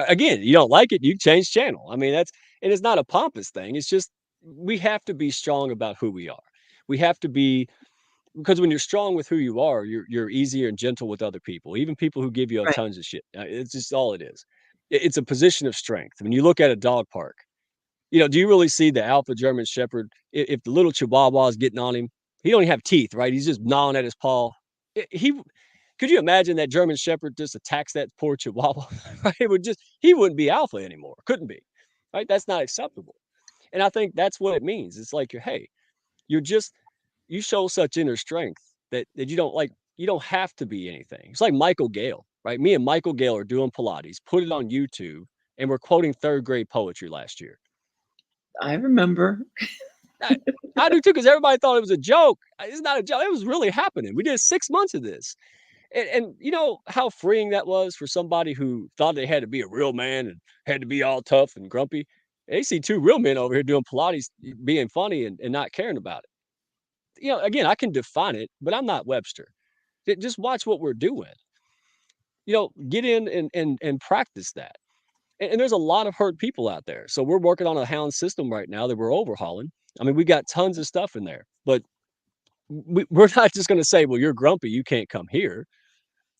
Again, you don't like it, you change channel. I mean, that's and it's not a pompous thing. It's just we have to be strong about who we are. We have to be because when you're strong with who you are, you're easier and gentle with other people, even people who give you Right. tons of shit. It's just all it is. It's a position of strength. When you look at a dog park, do you really see the alpha German Shepherd? If the little Chihuahua is getting on him, he don't even have teeth, right? He's just gnawing at his paw. He could you imagine that German Shepherd just attacks that poor Chihuahua? Right? He wouldn't be alpha anymore. Couldn't be. Right? That's not acceptable. And I think that's what it means. It's like hey, you're just you show such inner strength that you don't have to be anything. It's like Michael Gale, right? Me and Michael Gale are doing Pilates, put it on YouTube, and we're quoting third grade poetry last year. I remember. I, I do too, because everybody thought it was a joke. It's not a joke. It was really happening. We did 6 months of this. And you know how freeing that was for somebody who thought they had to be a real man and had to be all tough and grumpy. They see two real men over here doing Pilates, being funny and not caring about it. Again, I can define it, but I'm not Webster. Just watch what we're doing. Get in and practice that. And there's a lot of hurt people out there. So we're working on a hound system right now that we're overhauling. I mean, we got tons of stuff in there, but we're not just going to say, well, you're grumpy. You can't come here.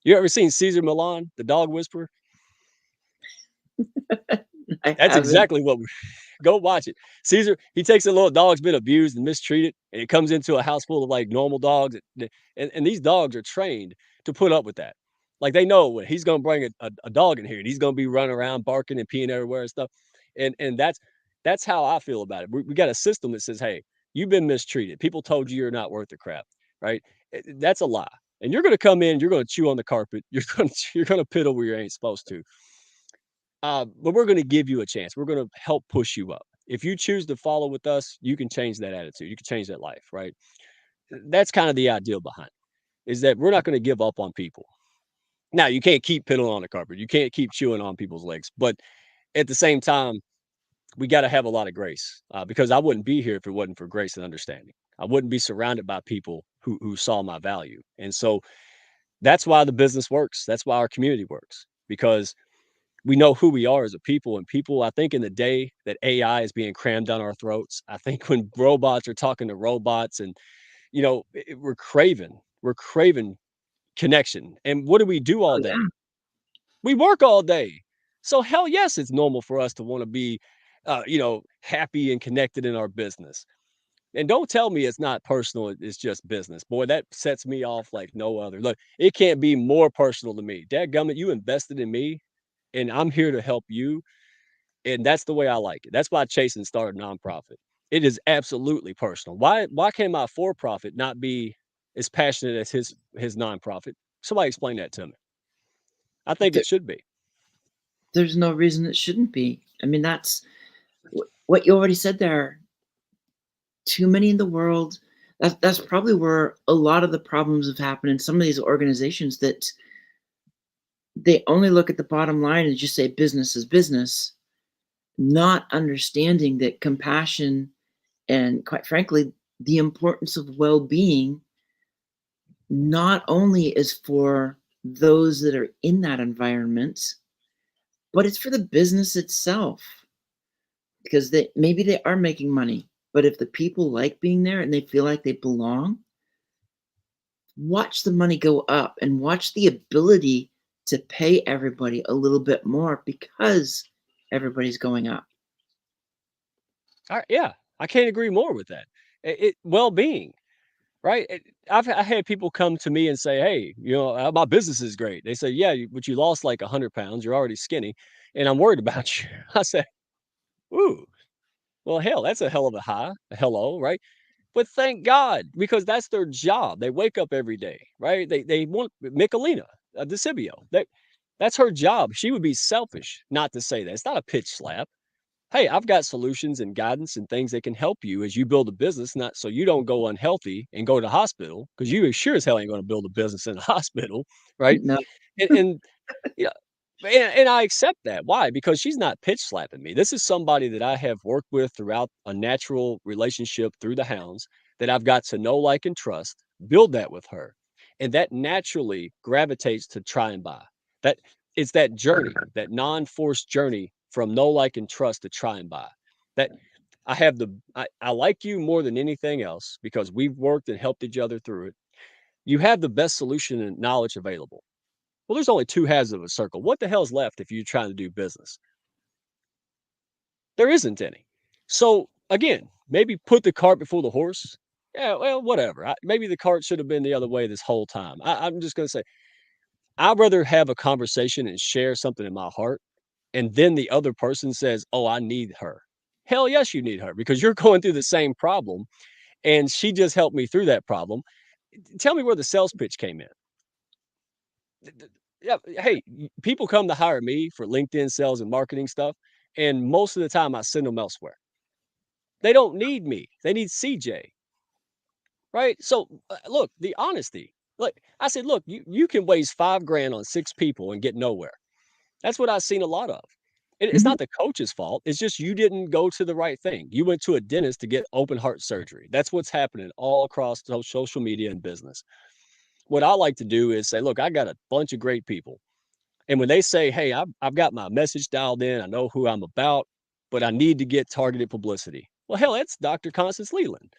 You ever seen Caesar Milan, the dog whisperer? I That's haven't. exactly what we go watch it. Caesar, he takes a little dog's been abused and mistreated, and it comes into a house full of like normal dogs. And these dogs are trained to put up with that. Like they know when he's gonna bring a dog in here and he's gonna be running around barking and peeing everywhere and stuff. And that's how I feel about it. We got a system that says, hey, you've been mistreated. People told you you're not worth the crap, right? That's a lie. And you're gonna come in, you're gonna chew on the carpet, you're gonna piddle where you ain't supposed to. But we're going to give you a chance. We're going to help push you up. If you choose to follow with us, you can change that attitude. You can change that life, right? That's kind of the ideal behind it, is that we're not going to give up on people. Now, you can't keep piddling on the carpet. You can't keep chewing on people's legs. But at the same time, we got to have a lot of grace because I wouldn't be here if it wasn't for grace and understanding. I wouldn't be surrounded by people who saw my value. And so that's why the business works. That's why our community works because we know who we are as a people and people I think in the day that AI is being crammed down our throats, I think when robots are talking to robots and we're craving connection. And what do we do all Oh yeah. day? We work all day. So hell yes, it's normal for us to want to be happy and connected in our business. And don't tell me it's not personal, it's just business. Boy, that sets me off like no other. Look, it can't be more personal to me. Dadgummit, you invested in me and I'm here to help you. And that's the way I like it. That's why Chasen started a nonprofit. It is absolutely personal. Why can my for profit not be as passionate as his nonprofit? Somebody explain that to me. I think There, it should be. there's no reason it shouldn't be. I mean, that's what you already said there. Too many in the world. That's probably where a lot of the problems have happened in some of these organizations that they only look at the bottom line and just say business is business, not understanding that compassion and, quite frankly, the importance of well-being not only is for those that are in that environment, but it's for the business itself because maybe they are making money, but if the people like being there and they feel like they belong, watch the money go up and watch the ability to pay everybody a little bit more because everybody's going up. Yeah, I can't agree more with that. Well-being, right? I had people come to me and say, "Hey, my business is great." They say, "Yeah, but you lost like 100 pounds. You're already skinny, and I'm worried about you." I said, "Ooh, well, hell, that's a hell of a high, a hello, right?" But thank God, because that's their job. They wake up every day, right? They want Michelina, Decibio. That's her job. She would be selfish not to say that. It's not a pitch slap. Hey, I've got solutions and guidance and things that can help you as you build a business, not so you don't go unhealthy and go to the hospital because you sure as hell ain't going to build a business in a hospital, right? No, And yeah, and I accept that. Why? Because she's not pitch slapping me. This is somebody that I have worked with throughout a natural relationship through the hounds that I've got to know, like, and trust, build that with her. And that naturally gravitates to try and buy. That it's that journey, that non-forced journey from know, like, and trust to try and buy. That I like you more than anything else because we've worked and helped each other through it. You have the best solution and knowledge available. Well, there's only two halves of a circle. What the hell's left if you're trying to do business? There isn't any. So again, maybe put the cart before the horse. Yeah, well, whatever. Maybe the cart should have been the other way this whole time. I'm just going to say, I'd rather have a conversation and share something in my heart. And then the other person says, oh, I need her. Hell yes, you need her because you're going through the same problem. And she just helped me through that problem. Tell me where the sales pitch came in. Yeah, hey, people come to hire me for LinkedIn sales and marketing stuff, and most of the time I send them elsewhere. They don't need me. They need CJ, right? So look, the honesty. Look, I said, look, you can waste 5 grand on 6 people and get nowhere. That's what I've seen a lot of. It's mhm, not the coach's fault. It's just you didn't go to the right thing. You went to a dentist to get open heart surgery. That's what's happening all across social media and business. What I like to do is say, look, I got a bunch of great people. And when they say, "Hey, I've got my message dialed in, I know who I'm about, but I need to get targeted publicity." Well, hell, that's Dr. Constance Leland.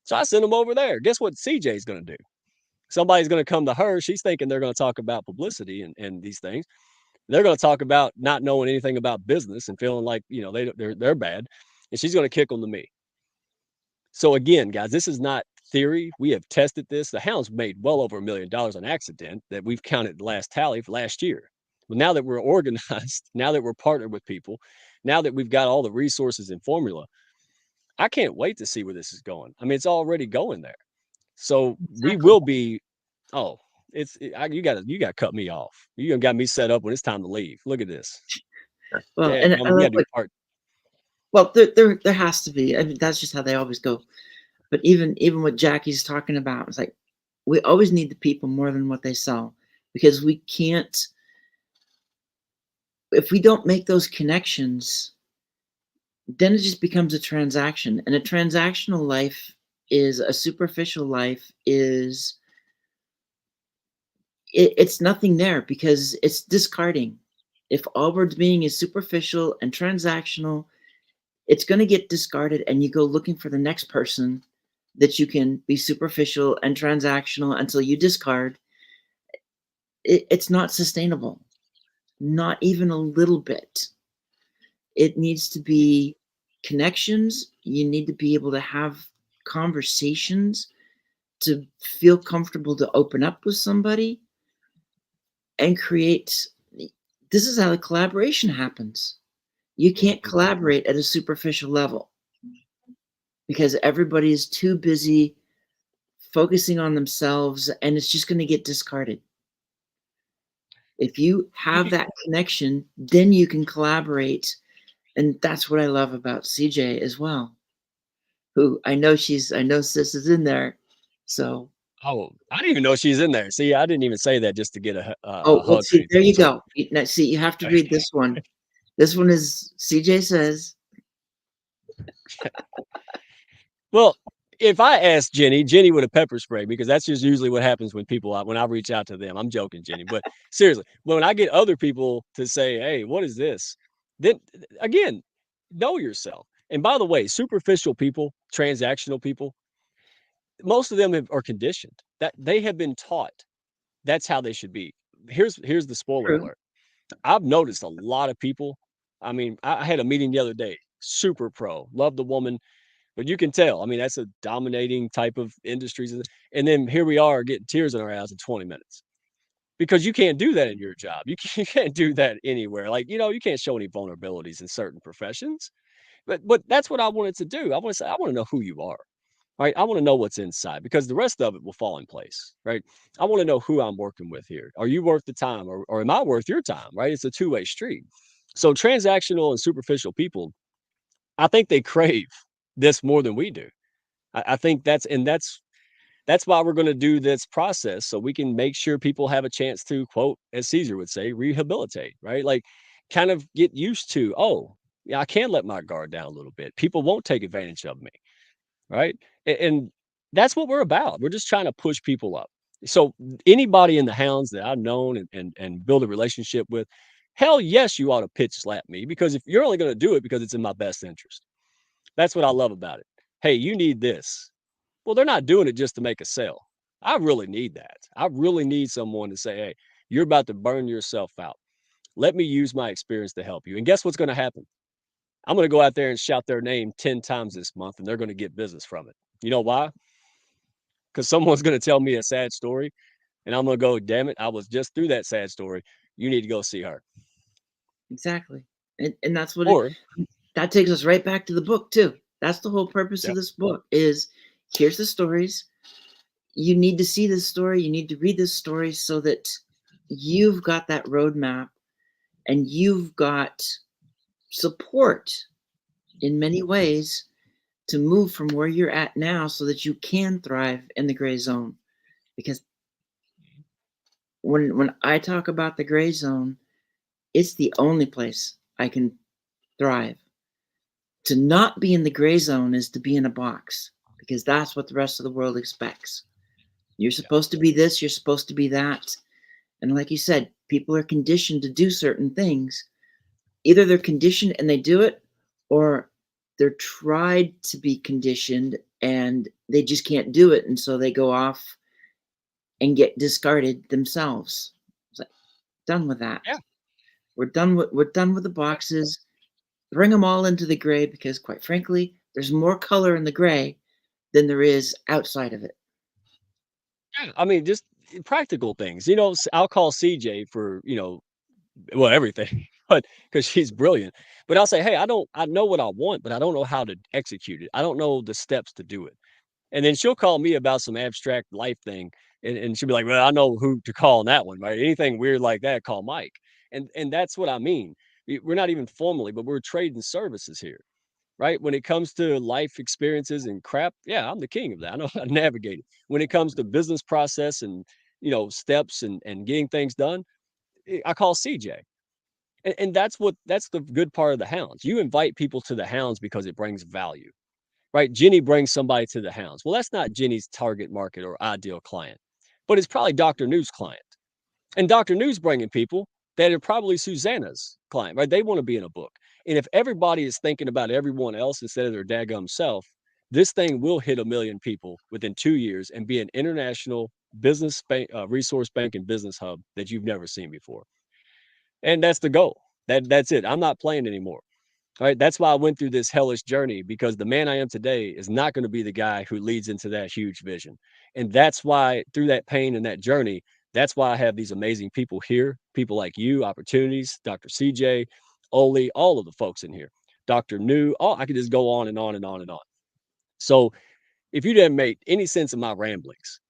So I send them over there. Guess what CJ is going to do? Somebody's going to come to her. She's thinking they're going to talk about publicity and these things. They're going to talk about not knowing anything about business and feeling like they're bad, and she's going to kick them to me. So again, guys, this is not theory. We have tested this. The Hounds made well over $1 million on accident that we've counted the last tally for last year. But now that we're organized, now that we're partnered with people, now that we've got all the resources and formula, I can't wait to see where this is going. I mean, it's already going there. So we exactly. will be. Oh, you got to cut me off. You got me set up when it's time to leave. Look at this. Well, Yeah, and I we love got to do what part. well, there has to be. I mean, that's just how they always go. But even what Jackie's talking about, it's like we always need the people more than what they sell because we can't if we don't make those connections, then it just becomes a transaction. And a transactional life is a superficial life is it's nothing there because it's discarding. If all we're being is superficial and transactional, it's going to get discarded and you go looking for the next person that you can be superficial and transactional until you discard. It's not sustainable, not even a little bit. It needs to be connections. You need to be able to have conversations to feel comfortable to open up with somebody and create. This is how the collaboration happens. You can't Mhm. collaborate at a superficial level because everybody is too busy focusing on themselves and it's just going to get discarded. If you have You, that connection, then you can collaborate. And that's what I love about CJ as well, who I know sis is in there. So, Oh, I didn't even know she's in there. See, I didn't even say that just to get oh, a well, hug or see, there anything. you So, go. Now, see, you have to read this one. This one is CJ says, well, if I asked Jenny would have pepper sprayed because that's just usually what happens when when I reach out to them. I'm joking, Jenny, but seriously, when I get other people to say, "Hey, what is this?" Then again, know yourself. And by the way, superficial people, transactional people, most of them are conditioned that they have been taught that's how they should be. here's the spoiler True. alert. I've noticed a lot of people. I mean, I had a meeting the other day, super pro, love the woman, but you can tell. I mean, that's a dominating type of industries, and then here we are getting tears in our eyes in 20 minutes because you can't do that in your job. You can't do that anywhere. Like, you can't show any vulnerabilities in certain professions. But that's what I wanted to do. I want to say I want to know who you are. Right? I want to know what's inside because the rest of it will fall in place, right? I want to know who I'm working with here. Are you worth the time or am I worth your time, right? It's a two-way street. So transactional and superficial people, I think they crave this more than we do. I think that's why we're going to do this process so we can make sure people have a chance to quote, as Caesar would say, rehabilitate, right? Like kind of get used to, oh, yeah, I can let my guard down a little bit. People won't take advantage of me, right? And that's what we're about. We're just trying to push people up. So anybody in the hounds that I've known and build a relationship with, hell yes, you ought to pitch slap me because if you're only going to do it because it's in my best interest. That's what I love about it. Hey, you need this. Well, they're not doing it just to make a sale. I really need that. I really need someone to say, hey, you're about to burn yourself out. Let me use my experience to help you. And guess what's going to happen? I'm going to go out there and shout their name 10 times this month and they're going to get business from it. You know why? Because someone's going to tell me a sad story and I'm going to go, damn it, I was just through that sad story. You need to go see her. Exactly. And that's what it Or, that takes us right back to the book too. That's the whole purpose of yep, this book is here's the stories. You need to see this story. You need to read this story so that you've got that roadmap and you've got support in many ways to move from where you're at now so that you can thrive in the gray zone. Because when I talk about the gray zone, it's the only place I can thrive. To not be in the gray zone is to be in a box because that's what the rest of the world expects. You're yeah, supposed to be this, you're supposed to be that. And like you said, people are conditioned to do certain things. Either they're conditioned and they do it, or they're tried to be conditioned and they just can't do it. And so they go off and get discarded themselves. It's like, done with that. yeah, We're done with the boxes. Bring them all into the gray because quite frankly, there's more color in the gray than there is outside of it. yeah. I mean, just practical things. I'll call CJ for, well, everything, but because she's brilliant. But I'll say, "Hey, I know what I want, but I don't know how to execute it. I don't know the steps to do it." And then she'll call me about some abstract life thing, and she'll be like, "Well, I know who to call on that one, right? Anything weird like that, call Mike." And that's what I mean. We're not even formally, but we're trading services here, right? When it comes to life experiences and crap, yeah, I'm the king of that. I know how to navigate it. When it comes to business process and steps and getting things done, I call CJ. And that's the good part of the hounds. You invite people to the hounds because it brings value, right? Jenny brings somebody to the hounds. Well, that's not Jenny's target market or ideal client, but it's probably Dr. New's client. And Dr. New's bringing people that are probably Susanna's client, right? They want to be in a book. And if everybody is thinking about everyone else instead of their daggum self, this thing will hit 1 million people within 2 years and be an international business resource bank and business hub that you've never seen before. And that's the goal. That's it. I'm not playing anymore. All right. That's why I went through this hellish journey because the man I am today is not going to be the guy who leads into that huge vision. And that's why through that pain and that journey, that's why I have these amazing people here, people like you, opportunities, Dr. CJ, Oli, all of the folks in here, Dr. New. Oh, I could just go on and on and on and on. So if you didn't make any sense of my ramblings,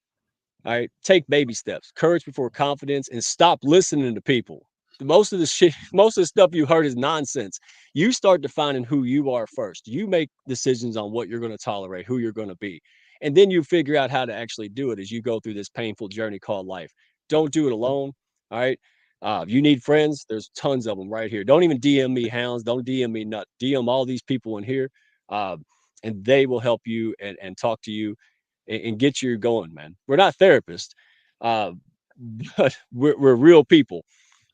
all right. Take baby steps, courage before confidence, and stop listening to people. Most of the shit, most of the stuff you heard is nonsense. You start defining who you are first. You make decisions on what you're going to tolerate, who you're going to be. And then you figure out how to actually do it as you go through this painful journey called life. Don't do it alone. All right. If you need friends, there's tons of them right here. Don't even DM me hounds. Don't DM me nut. DM all these people in here. Uh, and they will help you and talk to you and get you going, man. We're not therapists, uh, but we're real people,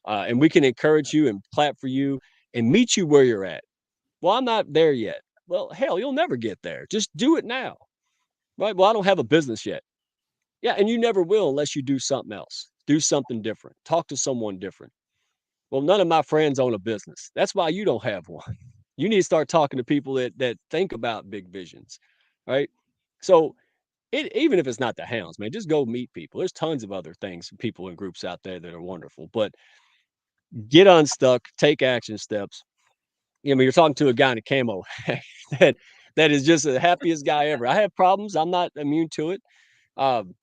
and we can encourage you and clap for you and meet you where you're at. Well, I'm not there yet. Well, hell, you'll never get there. Just do it now, right? Well, I don't have a business yet. Yeah, and you never will unless you do something else. Do something different. Talk to someone different. Well, none of my friends own a business. That's why you don't have one. You need to start talking to people that think about big visions, right? So even if it's not the hounds, man, just go meet people. There's tons of other things, people in groups out there that are wonderful. But get unstuck, take action steps. I mean, you're talking to a guy in a camo that that is just the happiest guy ever. I have problems. I'm not immune to it. Um,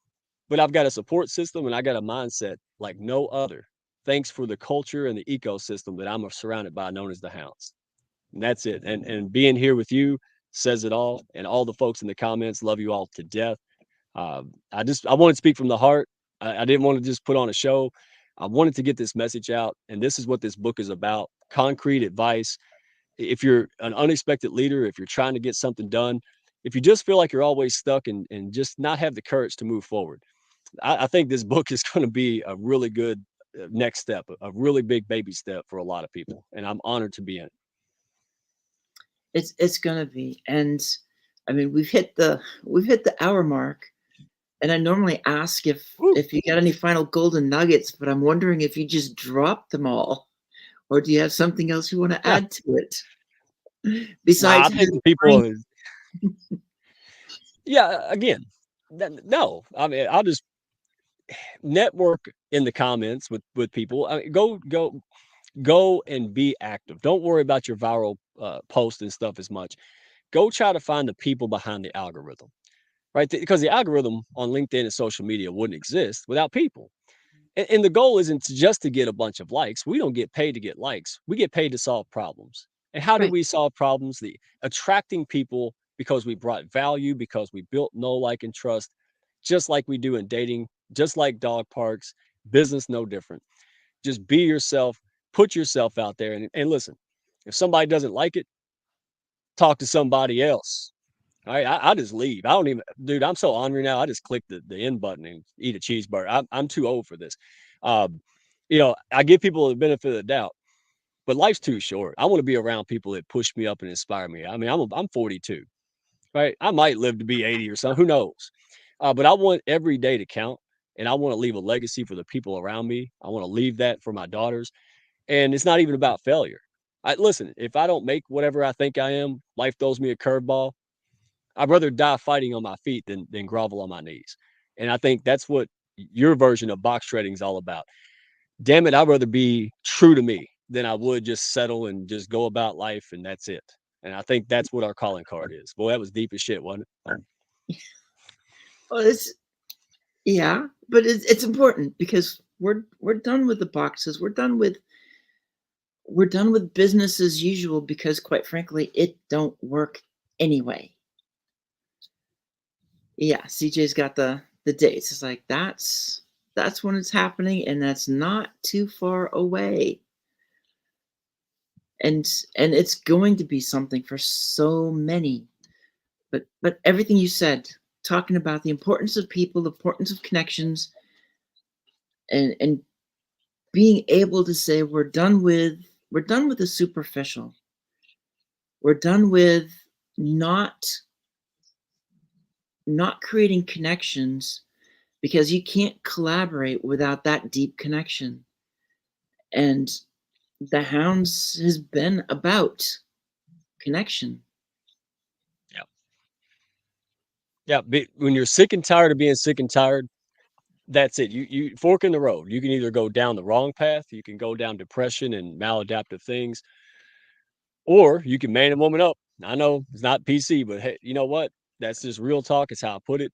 but I've got a support system and I got a mindset like no other. Thanks for the culture and the ecosystem that I'm surrounded by, known as the hounds. And that's it. And being here with you says it all. And all the folks in the comments love you all to death. I want to speak from the heart. I didn't want to just put on a show. I wanted to get this message out, and this is what this book is about: concrete advice. If you're an unexpected leader, if you're trying to get something done, if you just feel like you're always stuck and just not have the courage to move forward, I think this book is going to be a really good next step, a really big baby step for a lot of people. And I'm honored to be in it. It's gonna be. And I mean, we've hit the hour mark. And I normally ask Woo. if you got any final golden nuggets, but I'm wondering if you just dropped them all, or do you have something else you want to Yeah. add to it Nah, I besides think the endearing? people is, yeah, again, no, I mean, I'll just network in the comments with people. I mean, go and be active. Don't worry about your viral post and stuff as much. Go try to find the people behind the algorithm, right? Because the algorithm on LinkedIn and social media wouldn't exist without people. And the goal isn't just to get a bunch of likes. We don't get paid to get likes. We get paid to solve problems. And how do Right. we solve problems? The attracting people because we brought value, because we built know, like, and trust, just like we do in dating, just like dog parks, business, no different. Just be yourself, put yourself out there, and listen. If somebody doesn't like it, talk to somebody else. All right, I just leave. I don't even, dude. I'm so ornery now. I just click the end button and eat a cheeseburger. I'm too old for this. Um, I give people the benefit of the doubt, but life's too short. I want to be around people that push me up and inspire me. I mean, I'm 42, right? I might live to be 80 or something. Who knows? But I want every day to count, and I want to leave a legacy for the people around me. I want to leave that for my daughters, and it's not even about failure. Listen. If I don't make whatever I think I am, life throws me a curveball. I'd rather die fighting on my feet than grovel on my knees. And I think that's what your version of box shredding is all about. Damn it, I'd rather be true to me than I would just settle and just go about life and that's it. And I think that's what our calling card is. Boy, that was deep as shit, wasn't it? Well, it's yeah, but it's important because we're done with the boxes. We're done with business as usual because, quite frankly, it don't work anyway. Yeah, CJ's got the dates. It's like that's when it's happening, and that's not too far away. And and it's going to be something for so many. But everything you said, talking about the importance of people, the importance of connections, and being able to say we're done with the superficial. We're done with not not creating connections because you can't collaborate without that deep connection. And the Hounds has been about connection. Yeah. Yeah. When you're sick and tired of being sick and tired, that's it. You fork in the road. You can either go down the wrong path, you can go down depression and maladaptive things, or you can man a woman up. I know it's not PC, but hey, you know what? That's just real talk. It's how I put it.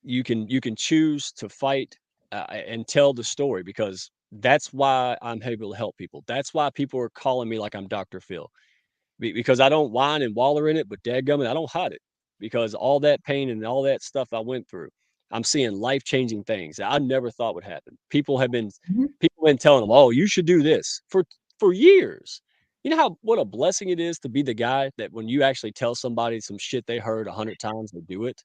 You can choose to fight and tell the story because that's why I'm able to help people. That's why people are calling me like I'm Dr. Phil because I don't whine and waller in it, but dadgummit, I don't hide it because all that pain and all that stuff I went through, I'm seeing life changing things that I never thought would happen. Mhm. People have been telling them, "Oh, you should do this" for years. You know how what a blessing it is to be the guy that when you actually tell somebody some shit they heard 100 times, they do it.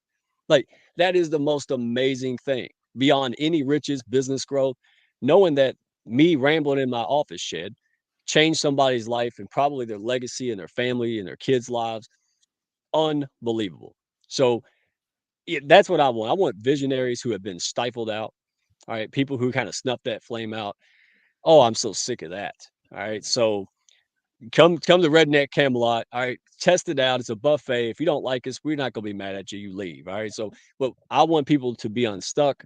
Like that is the most amazing thing beyond any riches, business growth, knowing that me rambling in my office shed change somebody's life and probably their legacy and their family and their kids' lives. Unbelievable. So that's what I want. I want visionaries who have been stifled out. All right. People who kind of snuff that flame out. Oh, I'm so sick of that. All right. So come to Redneck Camelot. All right. Test it out. It's a buffet. If you don't like us, we're not gonna be mad at you. You leave. All right. So but I want people to be unstuck,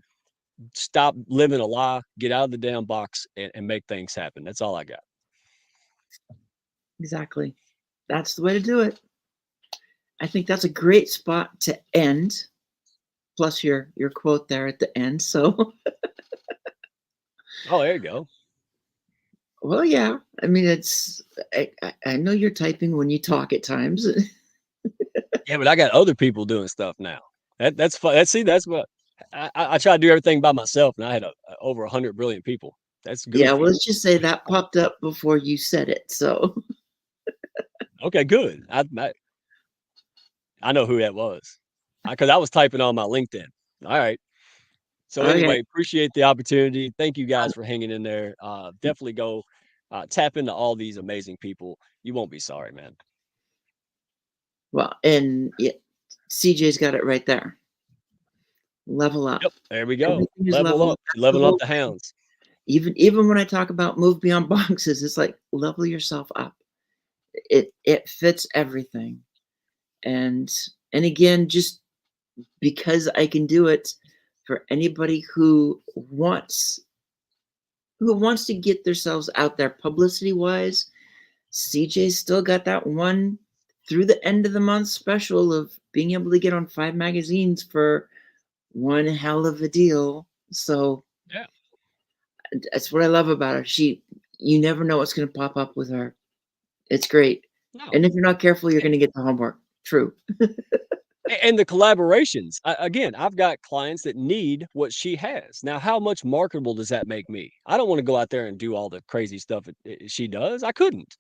stop living a lie, get out of the damn box and make things happen. That's all I got. Exactly. That's the way to do it. I think that's a great spot to end. Plus your quote there at the end. So, Oh, there you go. well, yeah. I mean, I know you're typing when you talk at times. Yeah, but I got other people doing stuff now. That's fun. That's see, that's what I try to do everything by myself, and I had over 100 brilliant people. That's Yeah, well, goofy. let's just say that popped up before you said it. So, Okay, good. I know who that was because I was typing on my LinkedIn. All right. So okay. anyway, appreciate the opportunity. Thank you guys for hanging in there. Definitely go tap into all these amazing people. You won't be sorry, man. Well, and yeah, CJ's got it right there. Level up. Yep. There we go. Everything is Level level. up. That's the Level up whole the thing. hounds. Even when I talk about move beyond boxes, it's like level yourself up. It fits everything. And again, just because I can do it for anybody who wants to get themselves out there publicity wise, CJ's still got that one through the end of the month special of being able to get on 5 magazines for one hell of a deal. So Yeah. that's what I love about her. You never know what's going to pop up with her. It's great. No. And if you're not careful, you're going to get the homework. True. And the collaborations. Again, I've got clients that need what she has. Now, how much marketable does that make me? I don't want to go out there and do all the crazy stuff she does. I couldn't.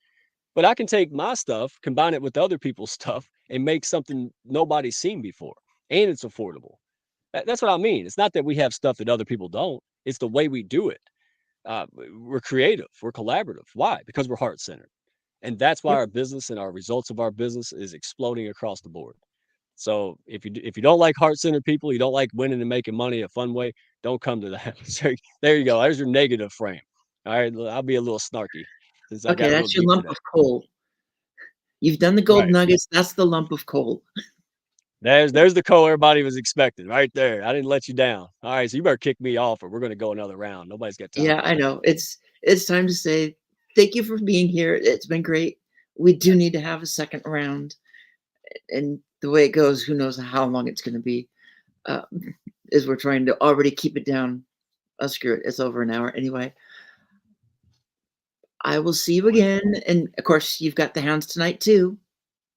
But I can take my stuff, combine it with other people's stuff, and make something nobody's seen before. And it's affordable. That's what I mean. It's not that we have stuff that other people don't. It's the way we do it. We're creative. We're collaborative. Why? Because we're heart centered, and that's why Yep. our business and our results of our business is exploding across the board. So if you don't like heart centered people, you don't like winning and making money a fun way, don't come to that. So there you go. There's your negative frame. All right, I'll be a little snarky since I Okay, got real that's your deep lump today. of coal. You've done the gold Right. nuggets. That's the lump of coal. There's the call everybody was expecting right there. I didn't let you down. All right, so you better kick me off, or we're gonna go another round. Nobody's got time Yeah, for I that. know. It's time to say thank you for being here. It's been great. We do need to have a second round, and the way it goes, who knows how long it's going to be? Uh, is we're trying to already keep it down. Oh, screw it. It's over an hour anyway. I will see you Boy, again, and of course, you've got the hounds tonight too,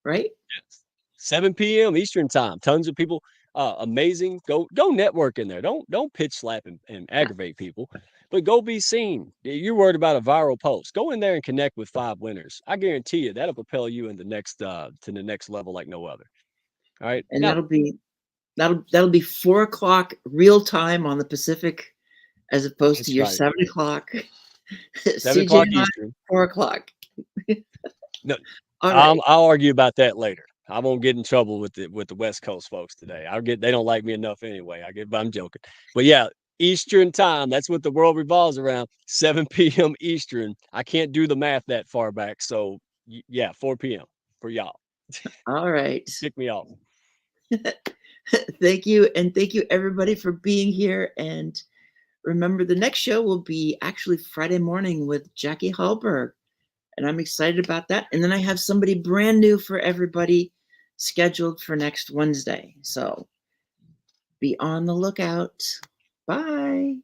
right? yes. 7 p.m. Eastern time. Tons of people. Amazing. Go network in there. Don't pitch slap and aggravate people, but go be seen. You're worried about a viral post. Go in there and connect with 5 winners. I guarantee you that'll propel you in the next to the next level like no other. All right. And Now that'll be 4 o'clock real time on the Pacific, as opposed to that's your right. 7 o'clock. 7 o'clock CJ and I, Eastern. 4 o'clock. No, All right. I'll argue about that later. I won't get in trouble with the West Coast folks today. They don't like me enough anyway. But I'm joking. But yeah, Eastern time. That's what the world revolves around. 7 p.m. Eastern. I can't do the math that far back. So yeah, 4 p.m. for y'all. All right. Kick me off. Thank you. And thank you, everybody, for being here. And remember, the next show will be actually Friday morning with Jackie Hallberg. And I'm excited about that. And then I have somebody brand new for everybody scheduled for next Wednesday. So be on the lookout. Bye.